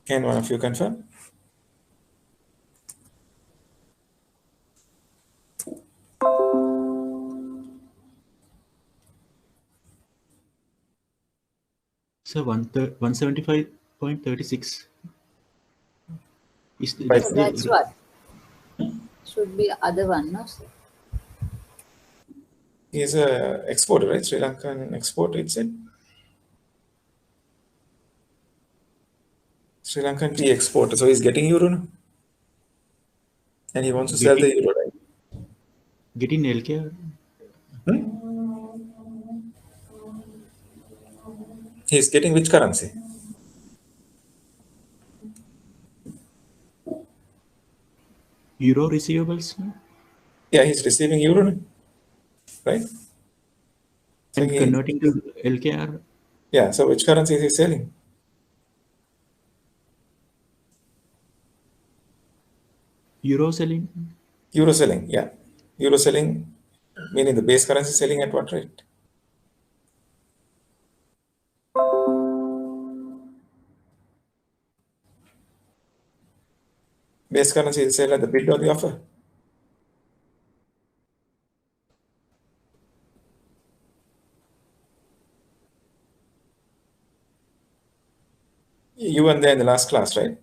Can one of you confirm? So 175.36 is Right. So that's what should be other one, no, sir? He is a exporter, right? Sri Lankan exporter, it said. Sri Lankan tea exporter. So he's getting euro now. And he wants to sell the euro, right? getting LKR. He's getting which currency? Euro receivables Yeah, he's receiving euro now, right? So and converting to LKR. yeah, so which currency is he selling? Euro selling. Euro selling, yeah. Euro selling, meaning the base currency selling at what rate? Base currency is sell at the bid or the offer? You were there in the last class, right?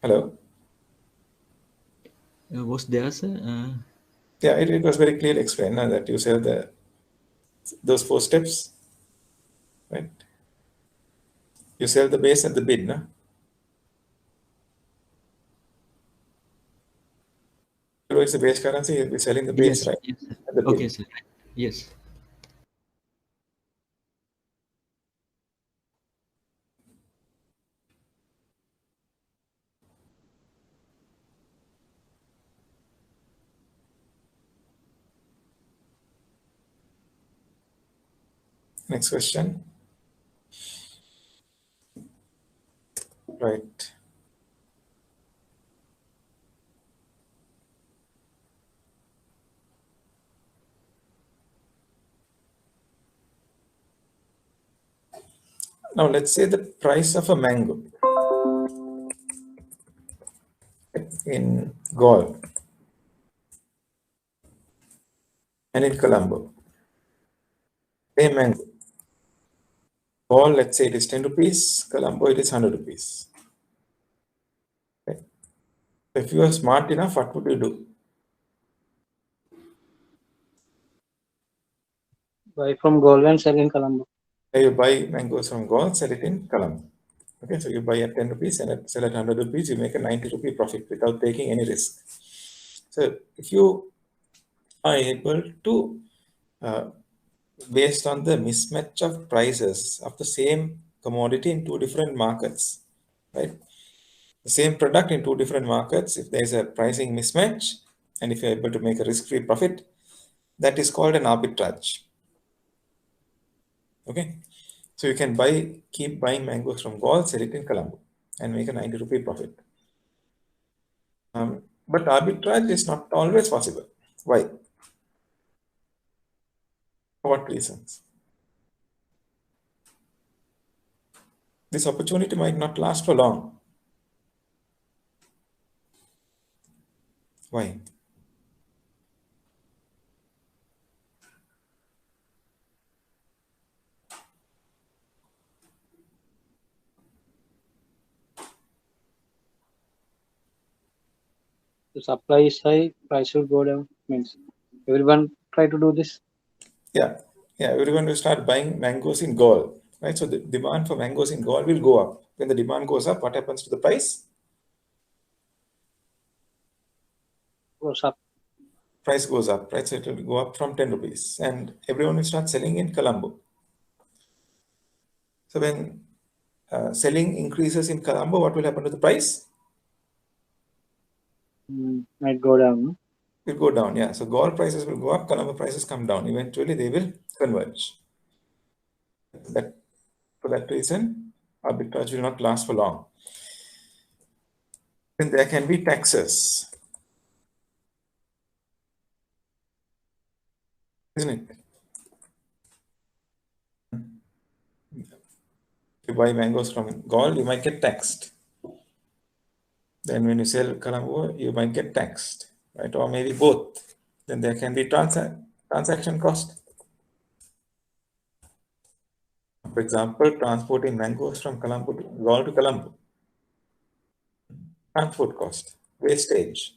Hello? Was there, sir? Yeah, it was very clearly explained that you sell those 4 steps, right? You sell the base at the bid, no? Euro is the base currency, you'll be selling the base, Yes. right? Yes, sir. At the Okay, bid. sir. Yes. Next question. Right. Now let's say the price of a mango in Gaul and in Colombo. Same mango. Gaul, let's say it is 10 rupees, Colombo it is 100 rupees. Okay. If you are smart enough, what would you do? Buy from Gold and sell in Colombo. You buy mangoes from Gaul, sell it in Colombo. Okay, so you buy at 10 rupees and sell at 100 rupees, you make a 90 rupee profit without taking any risk. So if you are able to, based on the mismatch of prices of the same commodity in 2 different markets, right? The same product in 2 different markets, if there is a pricing mismatch, and if you're able to make a risk-free profit, that is called an arbitrage. Okay, so you can keep buying mangoes from Gaul, sell it in Colombo, and make a 90 rupee profit. But arbitrage is not always possible. Why? For what reasons? This opportunity might not last for long. Why? The supply is high, price should go down. Means everyone try to do this. Yeah, everyone will start buying mangoes in Gaul, right? So the demand for mangoes in Gaul will go up. When the demand goes up, what happens to the price? Goes up. Price goes up, right? So it will go up from 10 rupees and everyone will start selling in Colombo. So when selling increases in Colombo, what will happen to the price? Might go down. No? Will go down. Yeah. So gold prices will go up, Colombo prices come down. Eventually, they will converge. For that reason, arbitrage will not last for long. Then there can be taxes, isn't it? If you buy mangoes from gold, you might get taxed. Then when you sell Colombo, you might get taxed, right? Or maybe both. Then there can be transaction cost. For example, transporting mangoes from Colombo to gold to Colombo. Transport cost, wastage,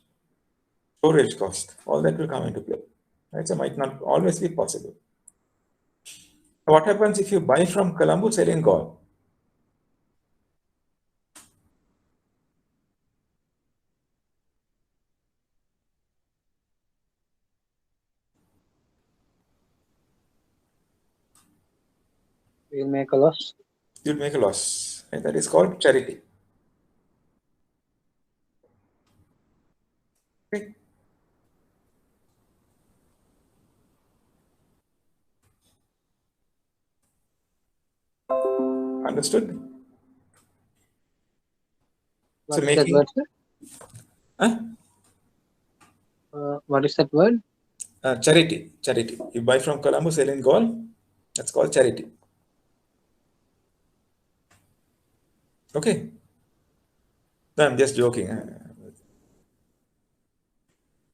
storage cost, all that will come into play. Right? So might not always be possible. What happens if you buy from Colombo, sell in gold? We'll make a loss. You'll make a loss. Right? That is called charity. Okay. Understood? What So is that word, sir? huh? What is that word? Charity. Charity. You buy from Colombo, sell in gold. That's called charity. Okay. No, I'm just joking.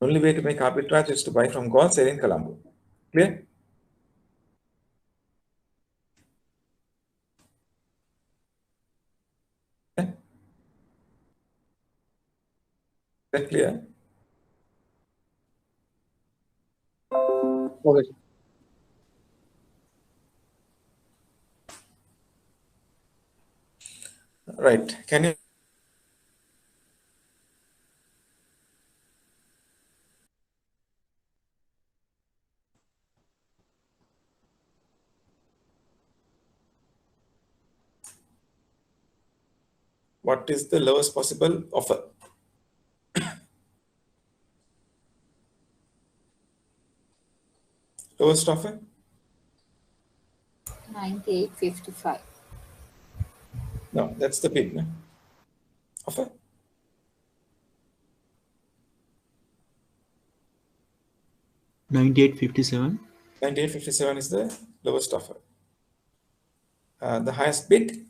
Only way to make arbitrage is to buy from gold, sell in Colombo. Clear? Yeah? Is that clear? Okay, sir. Right. Can you? What is the lowest possible offer? Lowest offer? 98.55. No, that's the bid. No? Offer? 98.57. 98.57 is the lowest offer. The highest bid?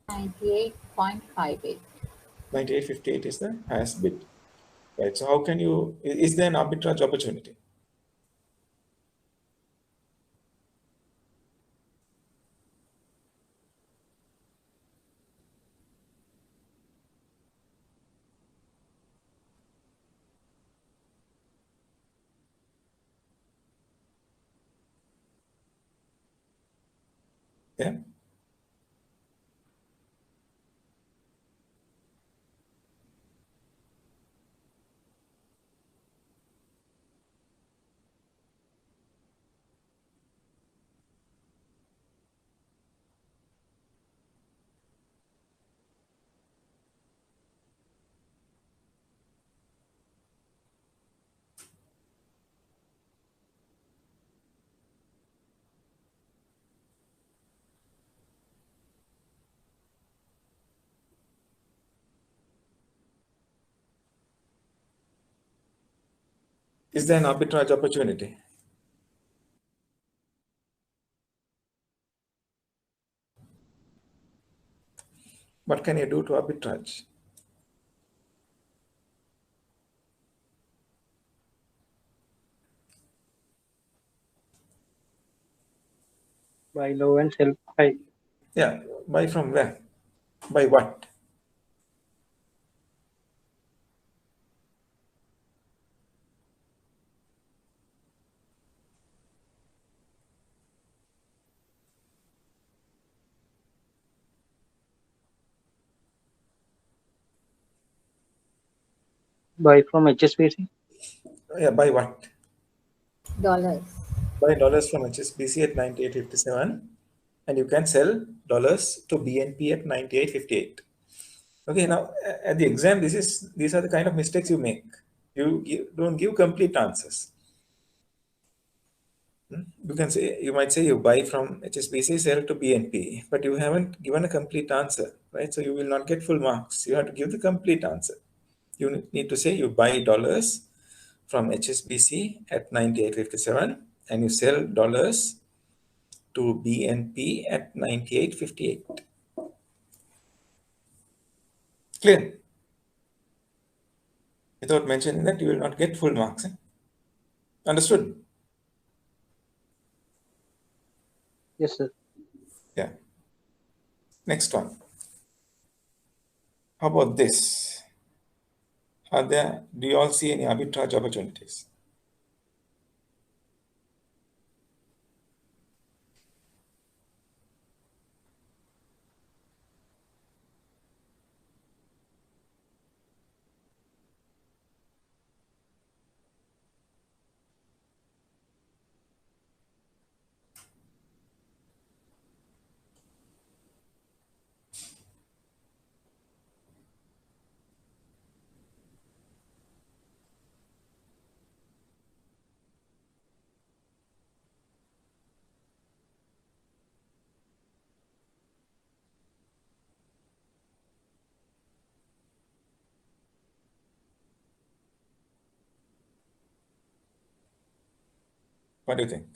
98.58. 98.58 is the highest bid. Right. So how can you? Is there an arbitrage opportunity? Yeah. Is there an arbitrage opportunity? What can you do to arbitrage? Buy low and sell high. Yeah. Buy from where? Buy what? Buy from HSBC. Yeah. Buy what? Dollars. Buy dollars from HSBC at 98.57, and you can sell dollars to BNP at 98.58. Okay, now at the exam, these are the kind of mistakes you make. You don't give complete answers. You might say you buy from HSBC, sell to BNP, but you haven't given a complete answer, right? So you will not get full marks. You have to give the complete answer. You need to say you buy dollars from HSBC at 98.57 and you sell dollars to BNP at 98.58. Clear? Without mentioning that, you will not get full marks. Understood? Yes, sir. Yeah. Next one. How about this? Do you all see any arbitrage opportunities? What do you think?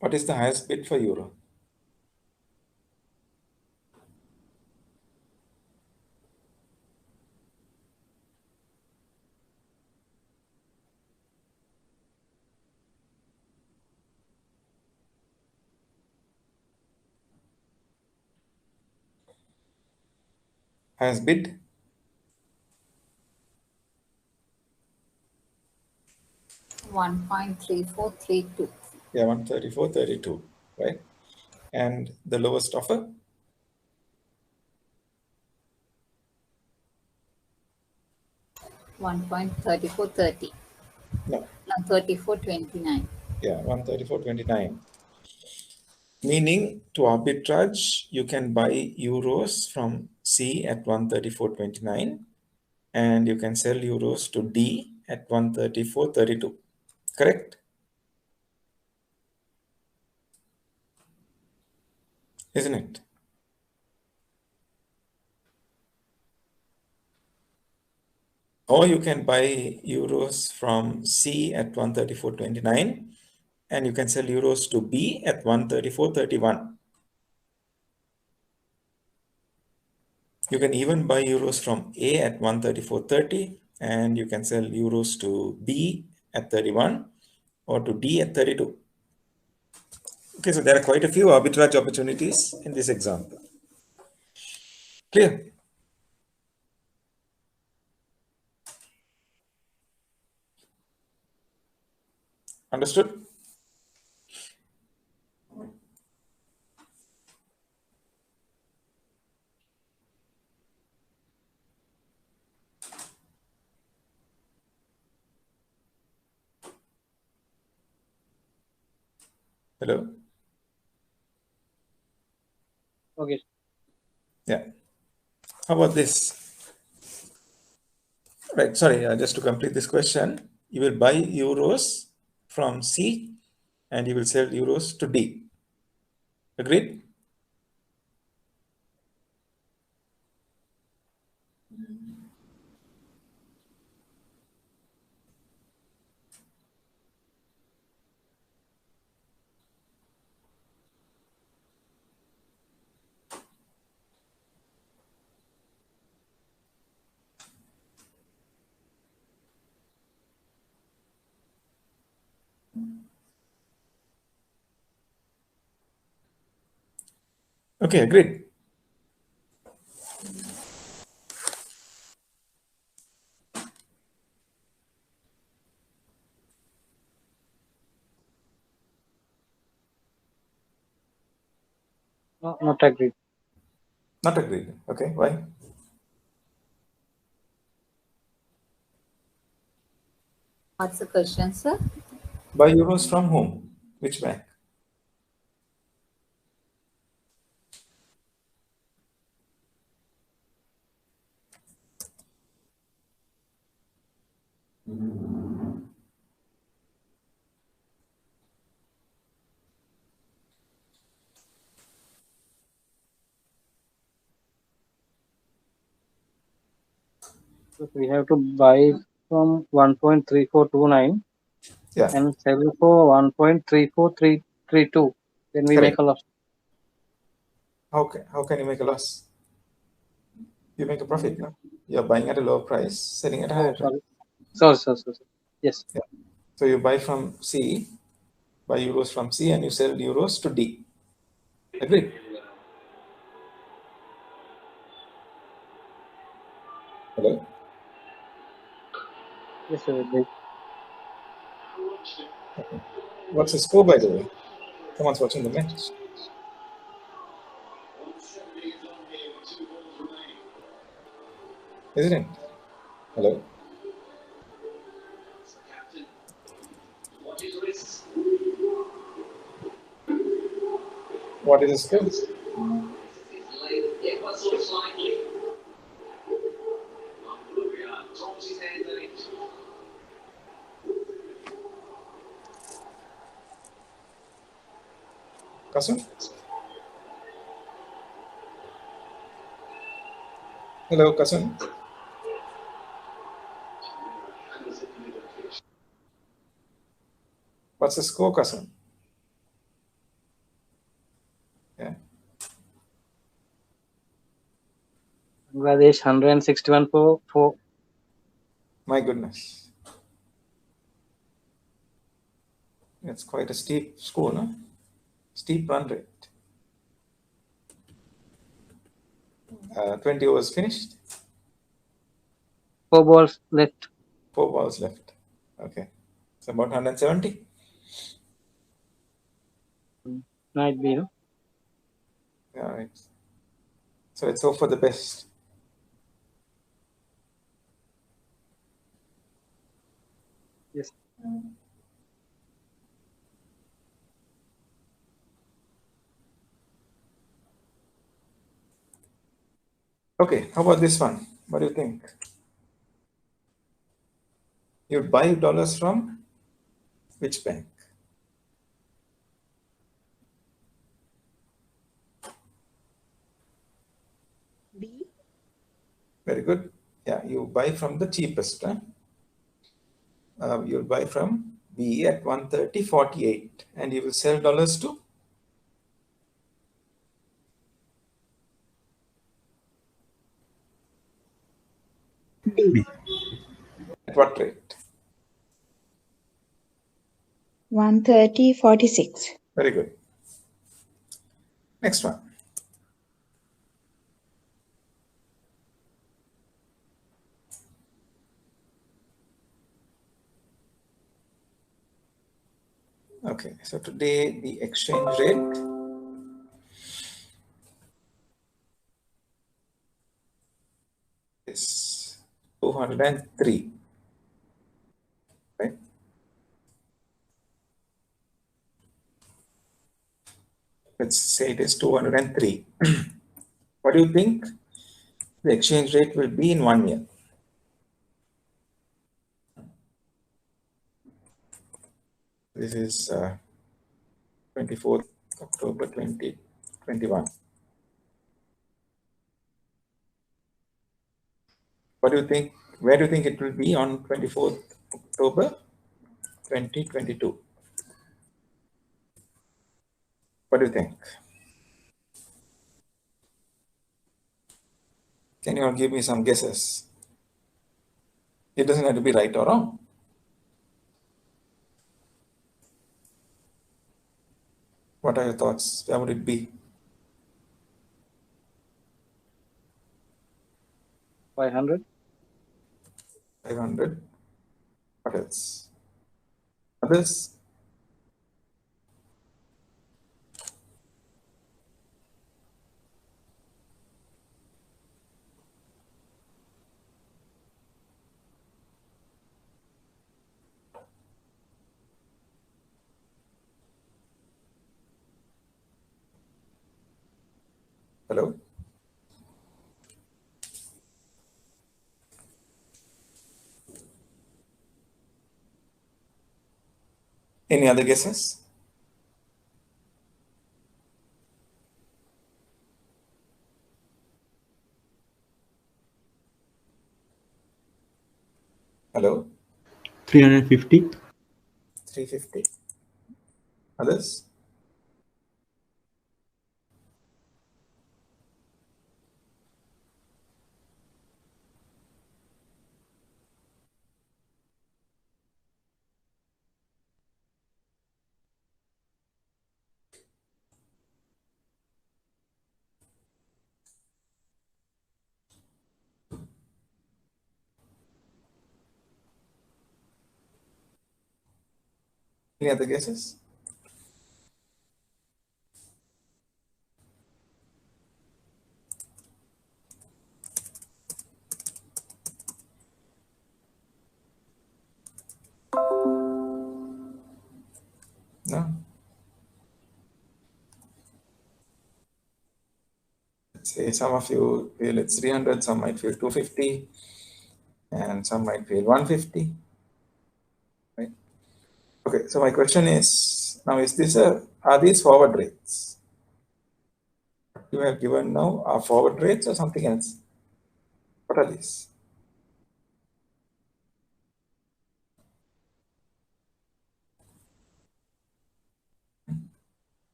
What is the highest bid for euro? Highest bid? $1.3432. Yeah, 134.32, right? And the lowest offer? $1.3430. No, No, 34.29. yeah, 134.29. Meaning to arbitrage, you can buy euros from C at 134.29 and you can sell euros to D at 134.32. Correct? Isn't it? Or you can buy euros from C at 134.29 and you can sell euros to B at 134.31. You can even buy euros from A at 134.30 and you can sell euros to B at 31 or to D at 32. Okay, so there are quite a few arbitrage opportunities in this example. Clear? Understood? Hello? Okay. Yeah. How about this? Right, sorry, just to complete this question, you will buy euros from C and you will sell euros to D. Agreed? Okay, agreed. No, not agreed. Not agreed. Okay, why? What's the question, sir? Buy euros from whom? Which bank? So we have to buy from 1.3429 Yeah, and sell for 1.34332. Then we make correct. a loss. How can you make a loss? You make a profit, no? You're buying at a lower price, selling at a higher Oh, price. sorry. Yes. Yeah. So you buy from C, buy euros from C, and you sell euros to D. Agreed? Hello? Yes, sir. Agree. What's the score, by the way? Someone's watching the match. Isn't it? Hello? What is the score? Kasun? Hello, Kasun? What's the score, Kasun? Yeah. Bangladesh 161 for 4. My goodness. It's quite a steep score, no? Steep run rate. 20 overs finished, 4 balls left. 4 balls left. Okay. It's about 170. Might be, no? Yeah, right. So let's hope for the best. Yes. Okay, how about this one? What do you think? You buy dollars from which bank? B. Very good. Yeah, you buy from the cheapest. Huh? You'll buy from B at 130.48 and you will sell dollars to D. at what rate? 130.46. Very good. Next one. Okay, so today the exchange rate is 203. Right? Let's say it is 203. What do you think the exchange rate will be in 1 year? This is 24th October 2021. What do you think? Where do you think it will be on 24th October 2022? What do you think? Can you all give me some guesses? It doesn't have to be right or wrong. What are your thoughts? Where would it be? 500. 500. What else? Others? Hello? Any other guesses? Hello? 350. 350. Others? Any other guesses? No? Let's say some of you feel it's 300, some might feel 250, and some might feel 150. Right? Okay, so my question is, now are these forward rates? You have given now are forward rates or something else? What are these?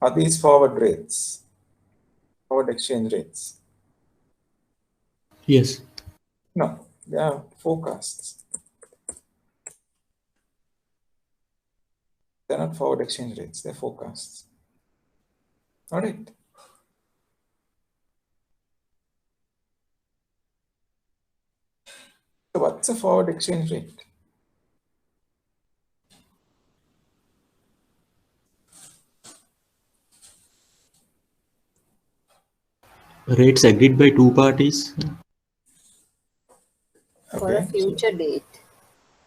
Are these forward rates? Forward exchange rates? Yes. No, they are forecasts. They're not forward exchange rates, they're forecasts. All right. So what's a forward exchange rate? Rates agreed by two parties. For a future date.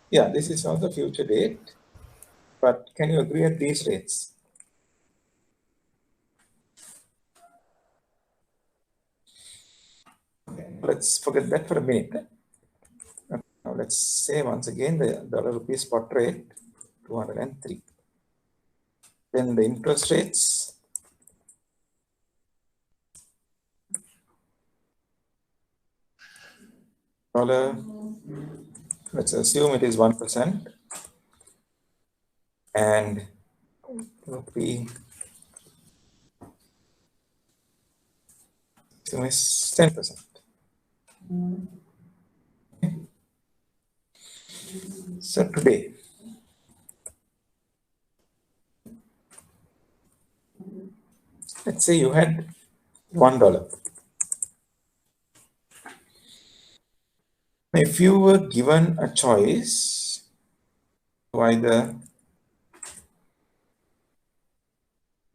Yeah, this is also future date, but can you agree at these rates? Okay, let's forget that for a minute. Now let's say once again the dollar rupee spot rate 203. Then the interest rates. Dollar, let's assume it is 1%, and rupee assume is 10%. Okay. So today, let's say you had $1. If you were given a choice to either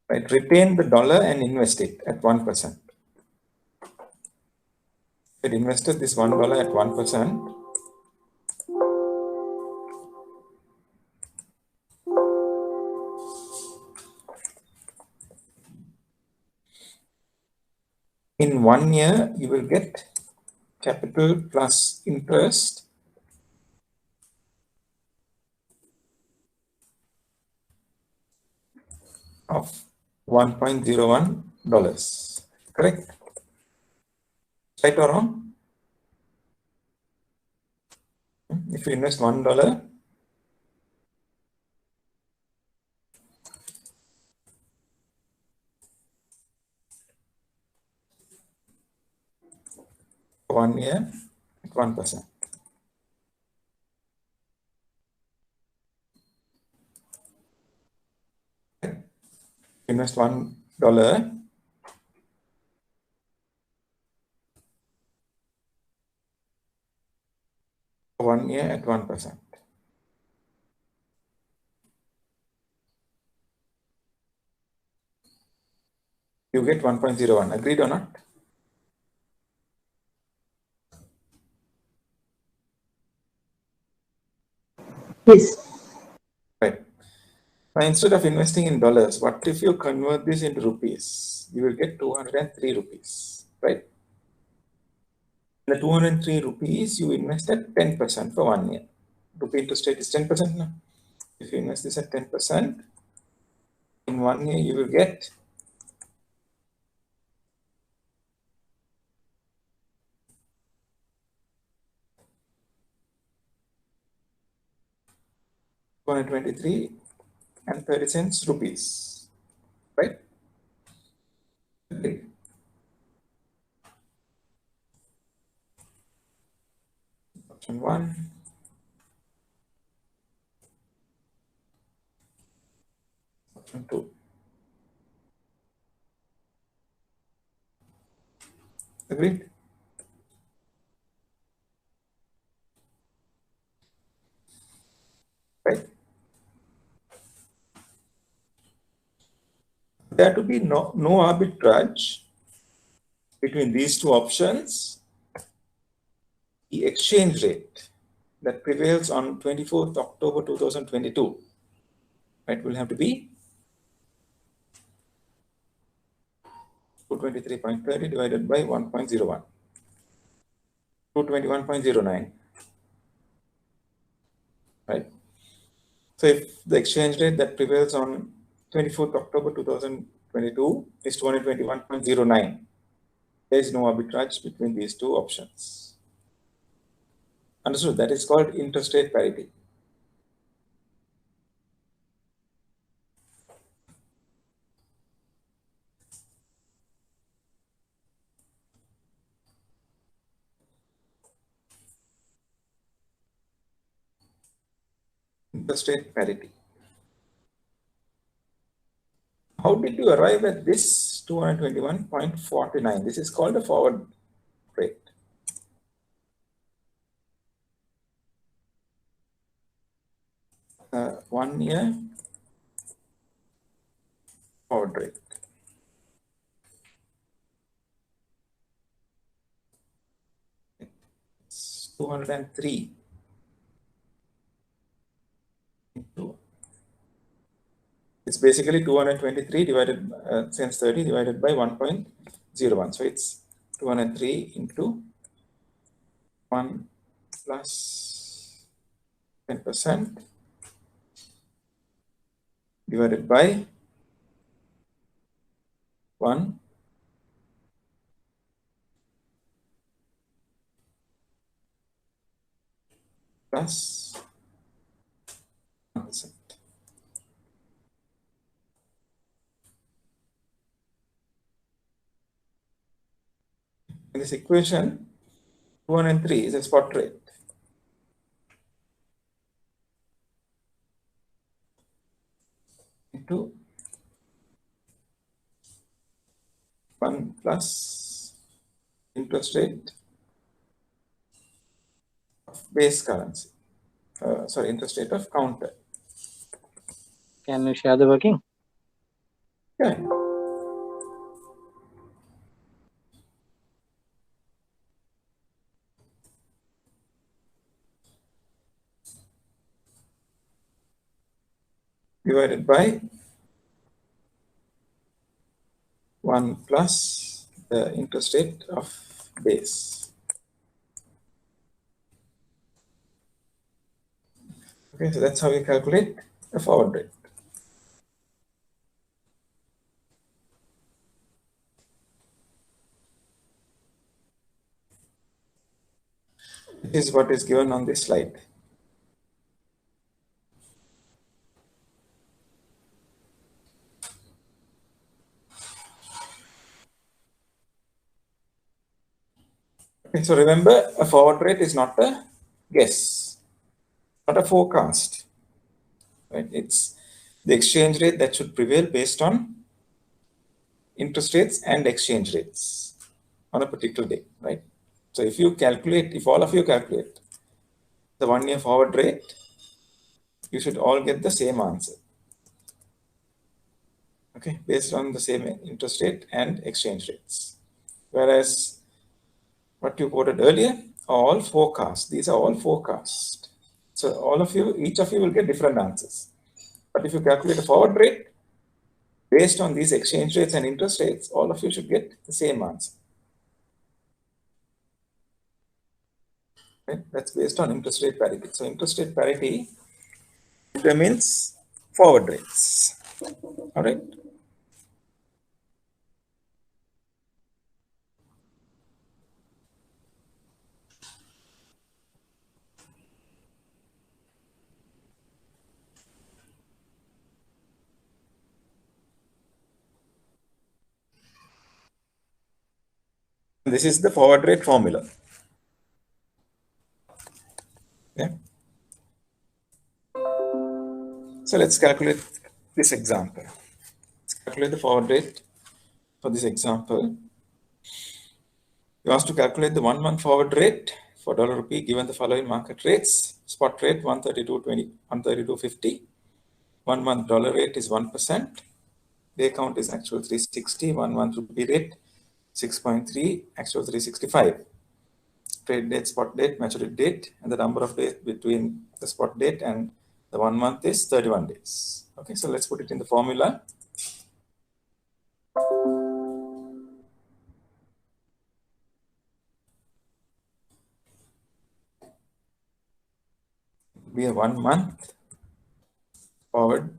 retain the dollar and invest it at 1%. If you invested this $1 at 1%, in 1 year you will get capital plus interest of $1.01. Correct? Right or wrong? If you invest $1, for 1 year at 1%. Invest $1 for 1 year at 1%. You get 1.01. Agreed or not? Yes. Right. Now, instead of investing in dollars, what if you convert this into rupees? You will get 203 rupees, right? The 203 rupees, you invest at 10% for 1 year. Rupee interest rate is 10% now. If you invest this at 10%, in 1 year you will get $223.30 rupees, right? Option 1. Option 2. Agreed? Right? There to be no arbitrage between these two options. The exchange rate that prevails on 24th October 2022, right, will have to be 223.30 divided by 1.01, 221.09, right? So if the exchange rate that prevails on 24th October 2022 is 221.09, there is no arbitrage between these two options. Understood? That is called interest rate parity. Interest rate parity. How did you arrive at this 221.49? This is called a forward rate. Uh, 1 year forward rate. It's 203 into, it's basically 223 divided since 30 divided by 1.01. So it's 203 into 1 plus 10% divided by 1 plus 1%. In this equation, 203 is a spot rate. Into 1 plus interest rate of base currency. Interest rate of counter. Can you share the working? Yeah. Divided by 1 plus the interest rate of base. Okay, so that's how we calculate a forward rate. This is what is given on this slide. Okay, so remember, a forward rate is not a guess, not a forecast. Right? It's the exchange rate that should prevail based on interest rates and exchange rates on a particular day, right? So if you calculate, if all of you calculate the 1 year forward rate, you should all get the same answer. Okay, based on the same interest rate and exchange rates. Whereas what you quoted earlier are all forecast. These are all forecast. So all of you, each of you will get different answers. But if you calculate the forward rate, based on these exchange rates and interest rates, all of you should get the same answer. Right? That's based on interest rate parity. So interest rate parity determines forward rates. All right. This is the forward rate formula. Yeah. So let's calculate this example. Let's calculate the forward rate for this example. You asked to calculate the 1 month forward rate for dollar rupee given the following market rates. Spot rate 132.20, 132.50. 1 month dollar rate is 1%. Day count is actual 360. 1 month rupee rate 6.3, actual 365. Trade date, spot date, maturity date, and the number of days between the spot date and the 1 month is 31 days. Okay, so let's put it in the formula. We have 1 month forward.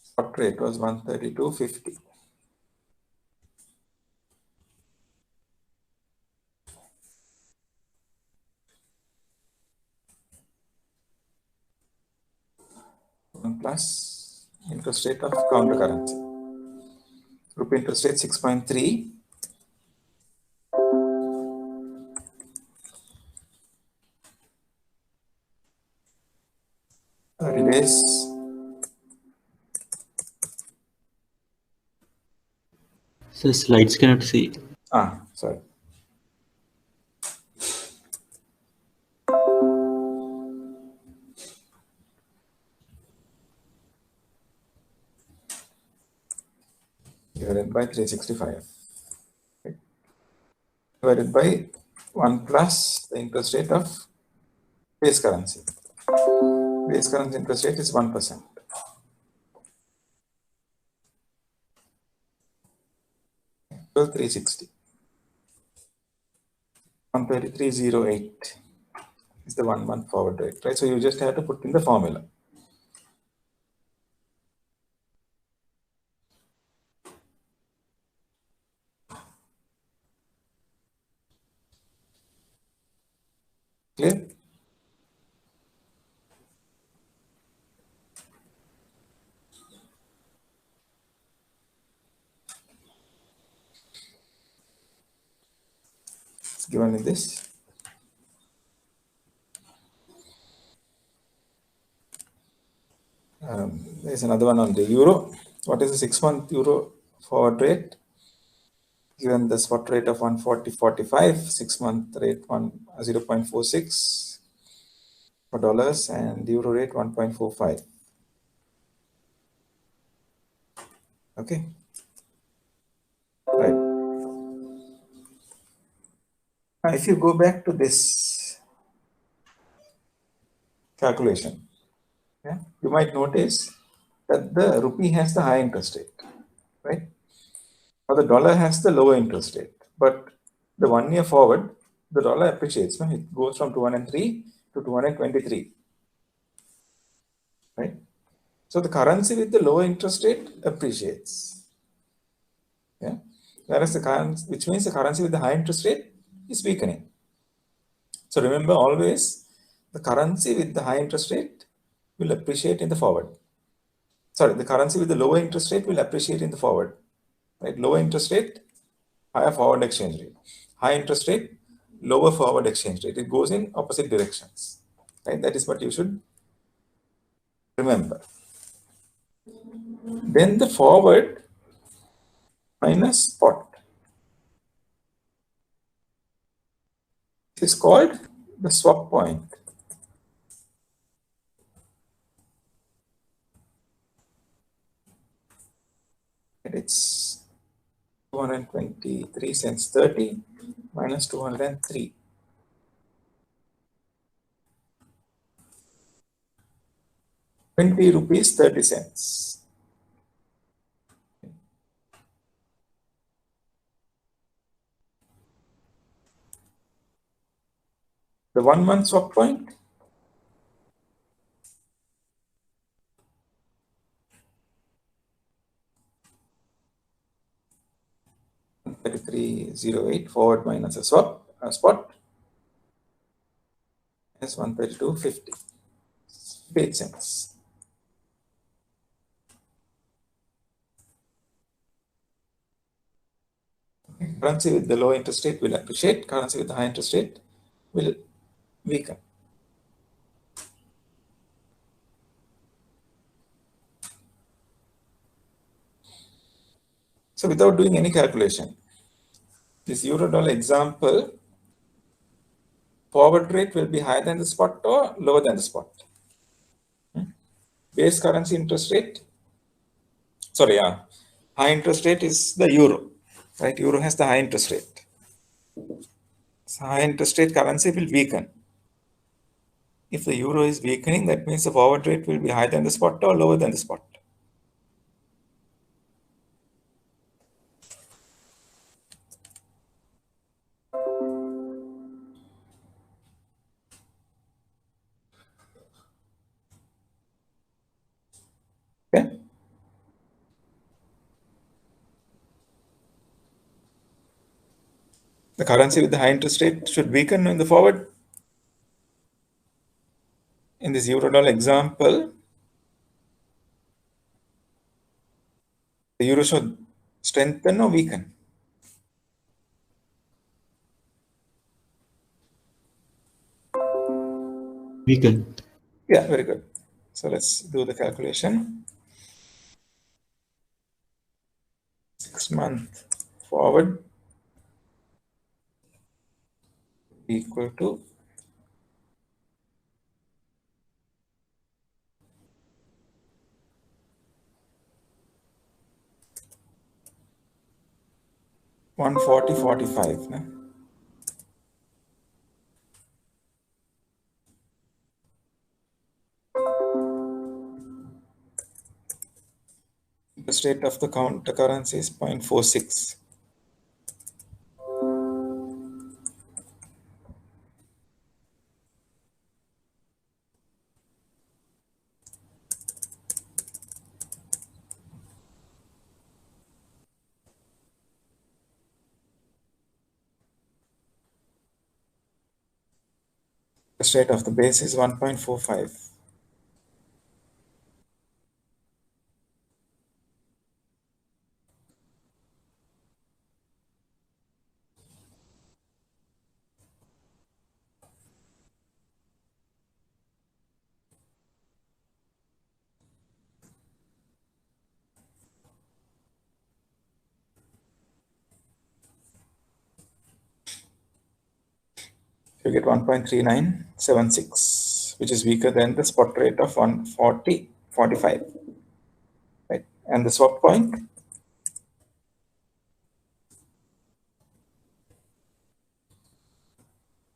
Spot rate was 132.50. Plus interest rate of counter currency. Rupee interest rate 6.3. Days. So slides cannot see. Sorry. Divided by 365. Okay. Divided by 1 plus the interest rate of base currency. Base currency interest rate is 1%. Equal 360. 133.08 is the 1 month forward rate, right? So you just have to put in the formula. Clear? It's given in this. There's another one on the euro. What is the 6 month euro forward rate? Given the spot rate of 140.45, 6 month rate 0.46 for dollars and euro rate 1.45. Okay. Right. Now, if you go back to this calculation, yeah, you might notice that the rupee has the high interest rate, right? Now the dollar has the lower interest rate, but the 1 year forward, the dollar appreciates. No? It goes from 203 to 223, right? So the currency with the lower interest rate appreciates, yeah. Whereas the currency, which means the currency with the high interest rate is weakening. So remember always, the currency with the high interest rate will appreciate in the forward. Sorry, the currency with the lower interest rate will appreciate in the forward, right? Lower interest rate, higher forward exchange rate. High interest rate, lower forward exchange rate. It goes in opposite directions, right? That is what you should remember. Then the forward minus spot. It is called the swap point. And it's 223 cents 30 minus 203. 20 rupees 30 cents. The 1 month swap point, $133.08 forward minus a swap, a spot is 132.50, 8 cents. Currency with the low interest rate will appreciate, currency with the high interest rate will weaken. So without doing any calculation, this euro-dollar example, forward rate will be higher than the spot or lower than the spot. Base currency interest rate, high interest rate is the euro, right? Euro has the high interest rate. So high interest rate currency will weaken. If the euro is weakening, that means the forward rate will be higher than the spot or lower than the spot. Okay. The currency with the high interest rate should weaken in the forward. In this euro-dollar example, the euro should strengthen or weaken. Weaken. Yeah, very good. So let's do the calculation. 6 month forward equal to 140.45. No? The rate of the counter currency is 0.46. The rate of the base is 1.45. You get 1.3976, which is weaker than the spot rate of 140.45. Right? And the swap point,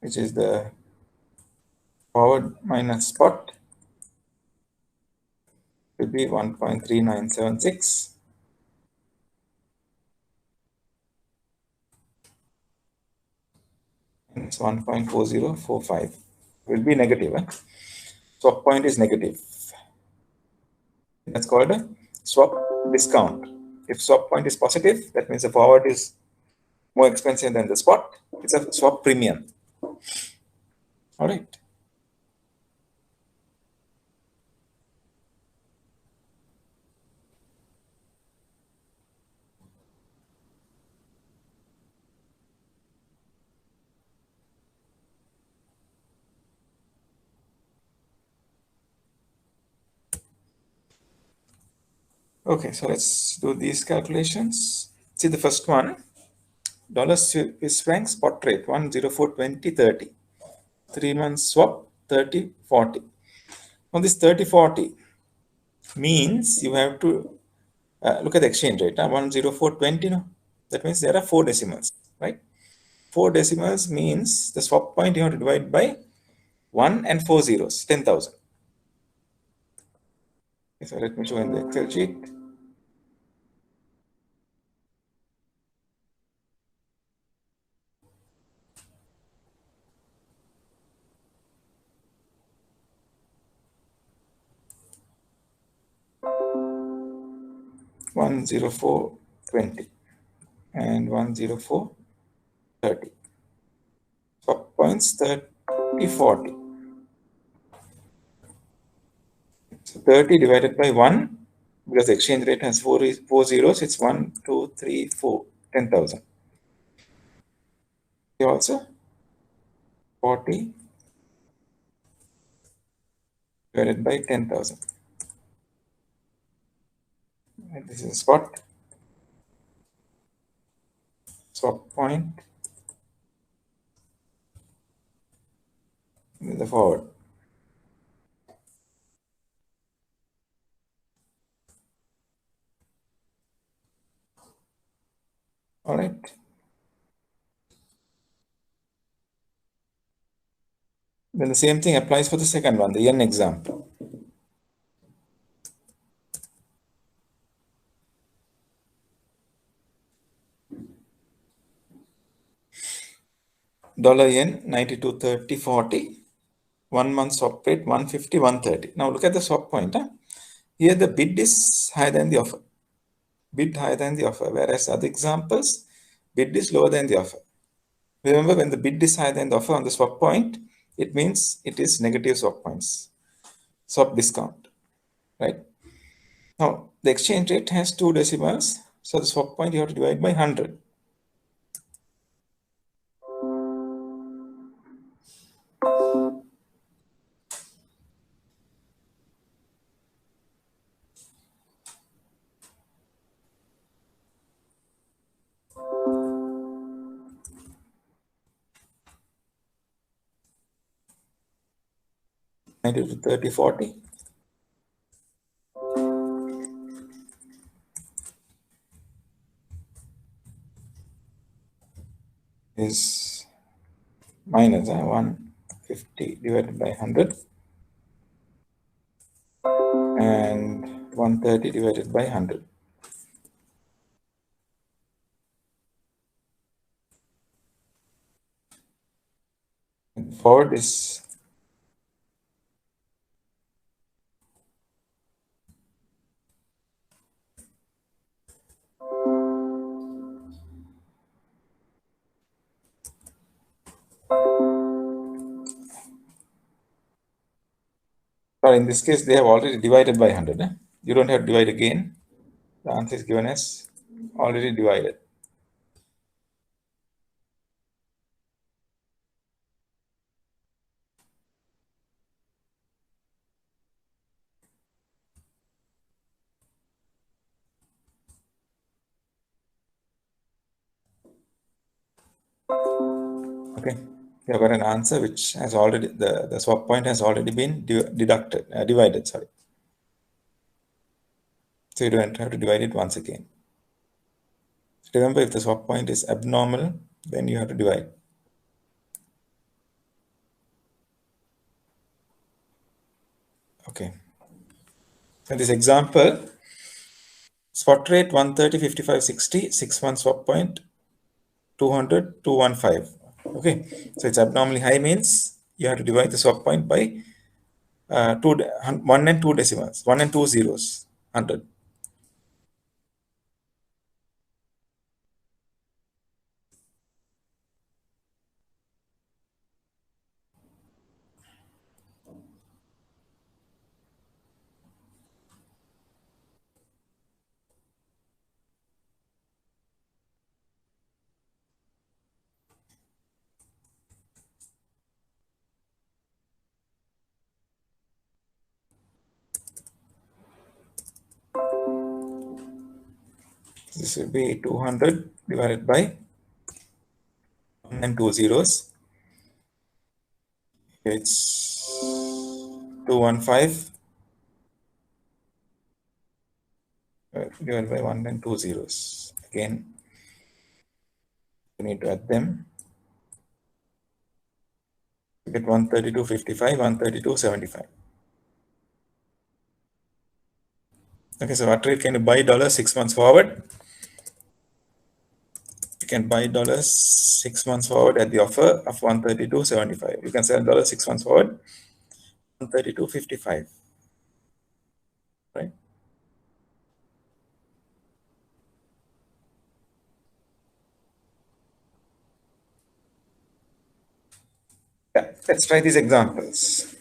which is the forward minus spot, will be 1.3976. And it's 1.4045. Will be negative. Swap point is negative. That's called a swap discount. If swap point is positive, that means the forward is more expensive than the spot. It's a swap premium. All right. Okay, so let's do these calculations. See the first one, dollar Swiss franc spot rate 104.20.30. 3 months swap 30.40. Now this 30.40 means you have to look at the exchange rate. 104.20. No? That means there are 4 decimals, right? 4 decimals means the swap point you have to divide by 1 and 4 zeros, 10,000. So let me show in the Excel sheet. One 104.20 and 104.30. Swap points 30.40. So 30 divided by 1, because the exchange rate has four zeros, it's 1, 2, 3, 4, 10,000. Here also 40 divided by 10,000. This is spot, swap point, and the forward. All right. Then the same thing applies for the second one, the yen example. Dollar yen 92.30.40. 1 month swap rate 150, 130. Now look at the swap point. Here the bid is higher than the offer. Bid higher than the offer, whereas other examples, bid is lower than the offer. Remember, when the bid is higher than the offer on the swap point, it means it is negative swap points, swap discount, right? Now, the exchange rate has 2 decimals, so the swap point you have to divide by 100. To 30, 40. Is minus 150 divided by 100 and 130 divided by 100. And forward is in this case, they have already divided by 100. You don't have to divide again. The answer is given as already divided. Okay, you have got an answer which has already, the swap point has already been divided, sorry. So you don't have to divide it once again. Remember, if the swap point is abnormal, then you have to divide. Okay. So this example, spot rate 130, 55, 60, 6-month swap point 200, 215. Okay, so it's abnormally high means you have to divide the swap point by 1 and 2 decimals, 1 and 2 zeros, 100. This will be 200 divided by 1 and 2 zeros. It's 215 divided by 1 and 2 zeros. Again, you need to add them. You get 132.55, 132.75. Okay, so what rate can you buy dollars 6 months forward? You can buy dollars 6 months forward at the offer of 132.75. You can sell dollars 6 months forward 132.55. Right? Yeah, let's try these examples.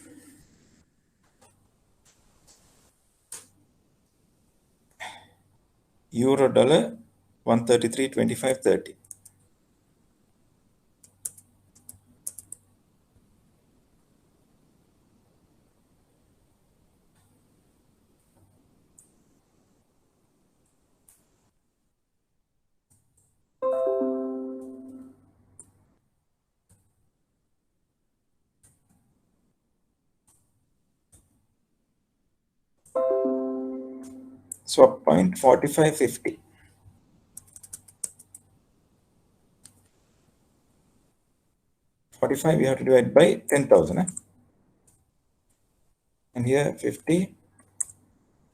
Euro dollar 133.25.30. Swap point 45.50. 45 we have to divide by 10,000. And here 50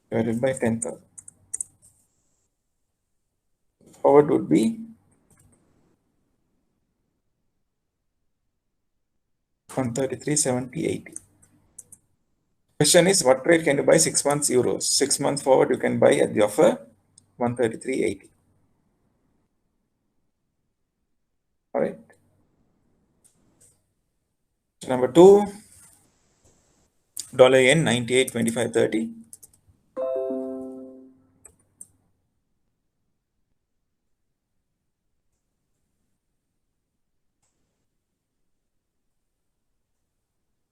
divided by 10,000. Forward would be 133.70.80. Question is, what rate can you buy 6 months euros? 6 months forward you can buy at the offer 133.80. All right. Number 2, dollar yen 98.25.30.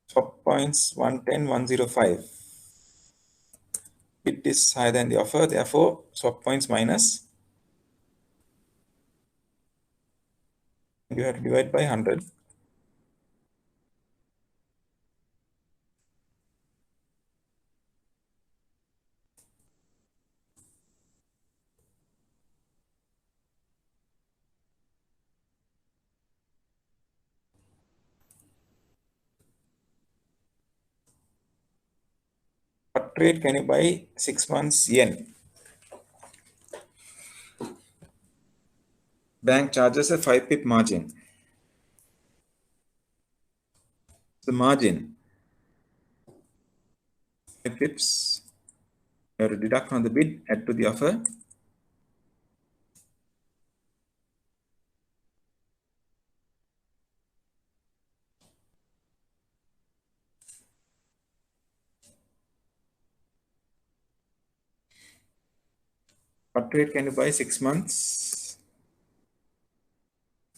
Swap points 110.105. Bid is higher than the offer, therefore swap points minus. You have to divide by 100. What rate can you buy 6 months yen? Bank charges a 5 pip margin. The margin 5 pips. You have to deduct from the bid, add to the offer. What rate can you buy 6 months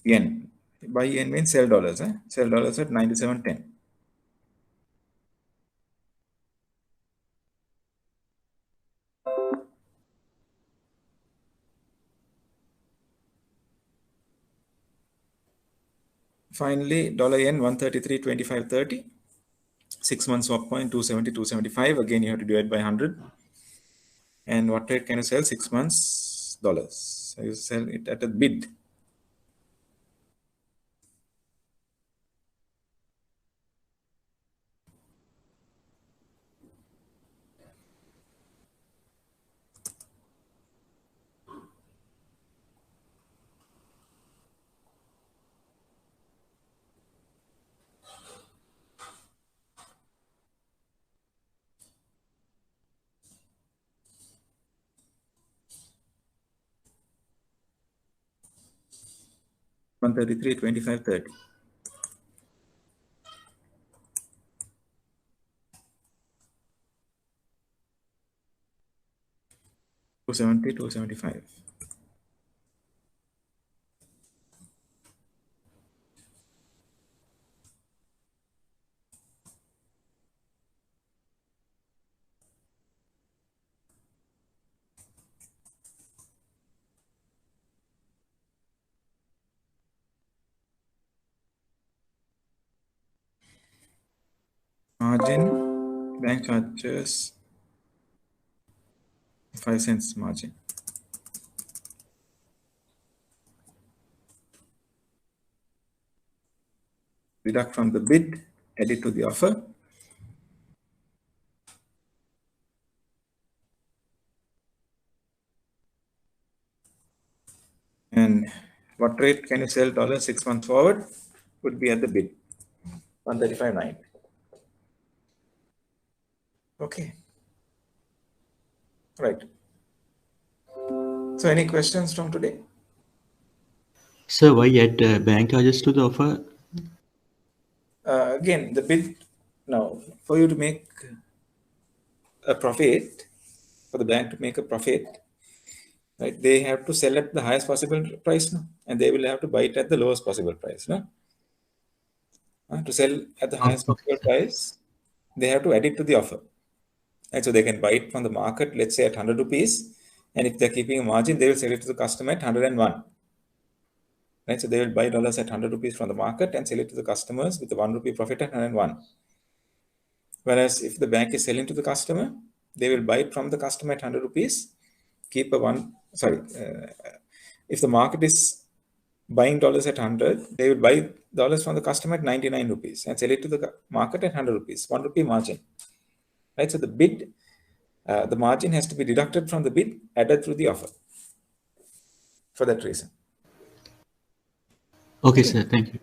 yen? Buy yen means sell dollars. Sell dollars at 97.10. Finally, dollar yen 133.25.30. 6 months swap point 270, 275. Again, you have to divide by 100. And what rate can you sell 6 months dollars? So you sell it at a bid. $133.25.30. $270, $275. Margin, bank charges 5 cents margin. Deduct from the bid, add it to the offer. And what rate can you sell dollars 6 months forward? Would be at the bid, 135.9. Okay. Right. So any questions from today? Sir, why add bank charges to the offer? Again, the bid, now for you to make a profit, for the bank to make a profit, right, they have to sell at the highest possible price, no? And they will have to buy it at the lowest possible price. No? To sell at the highest Okay, possible price, they have to add it to the offer. Right? So they can buy it from the market, let's say at 100 rupees. And if they're keeping a margin, they will sell it to the customer at 101. Right? So they will buy dollars at 100 rupees from the market and sell it to the customers with the 1 rupee profit at 101. Whereas if the bank is selling to the customer, they will buy it from the customer at 100 rupees, keep a if the market is buying dollars at 100, they will buy dollars from the customer at 99 rupees and sell it to the market at 100 rupees, 1 rupee margin. Right? So the bid, the margin has to be deducted from the bid, added through the offer for that reason. okay, sir. Thank you.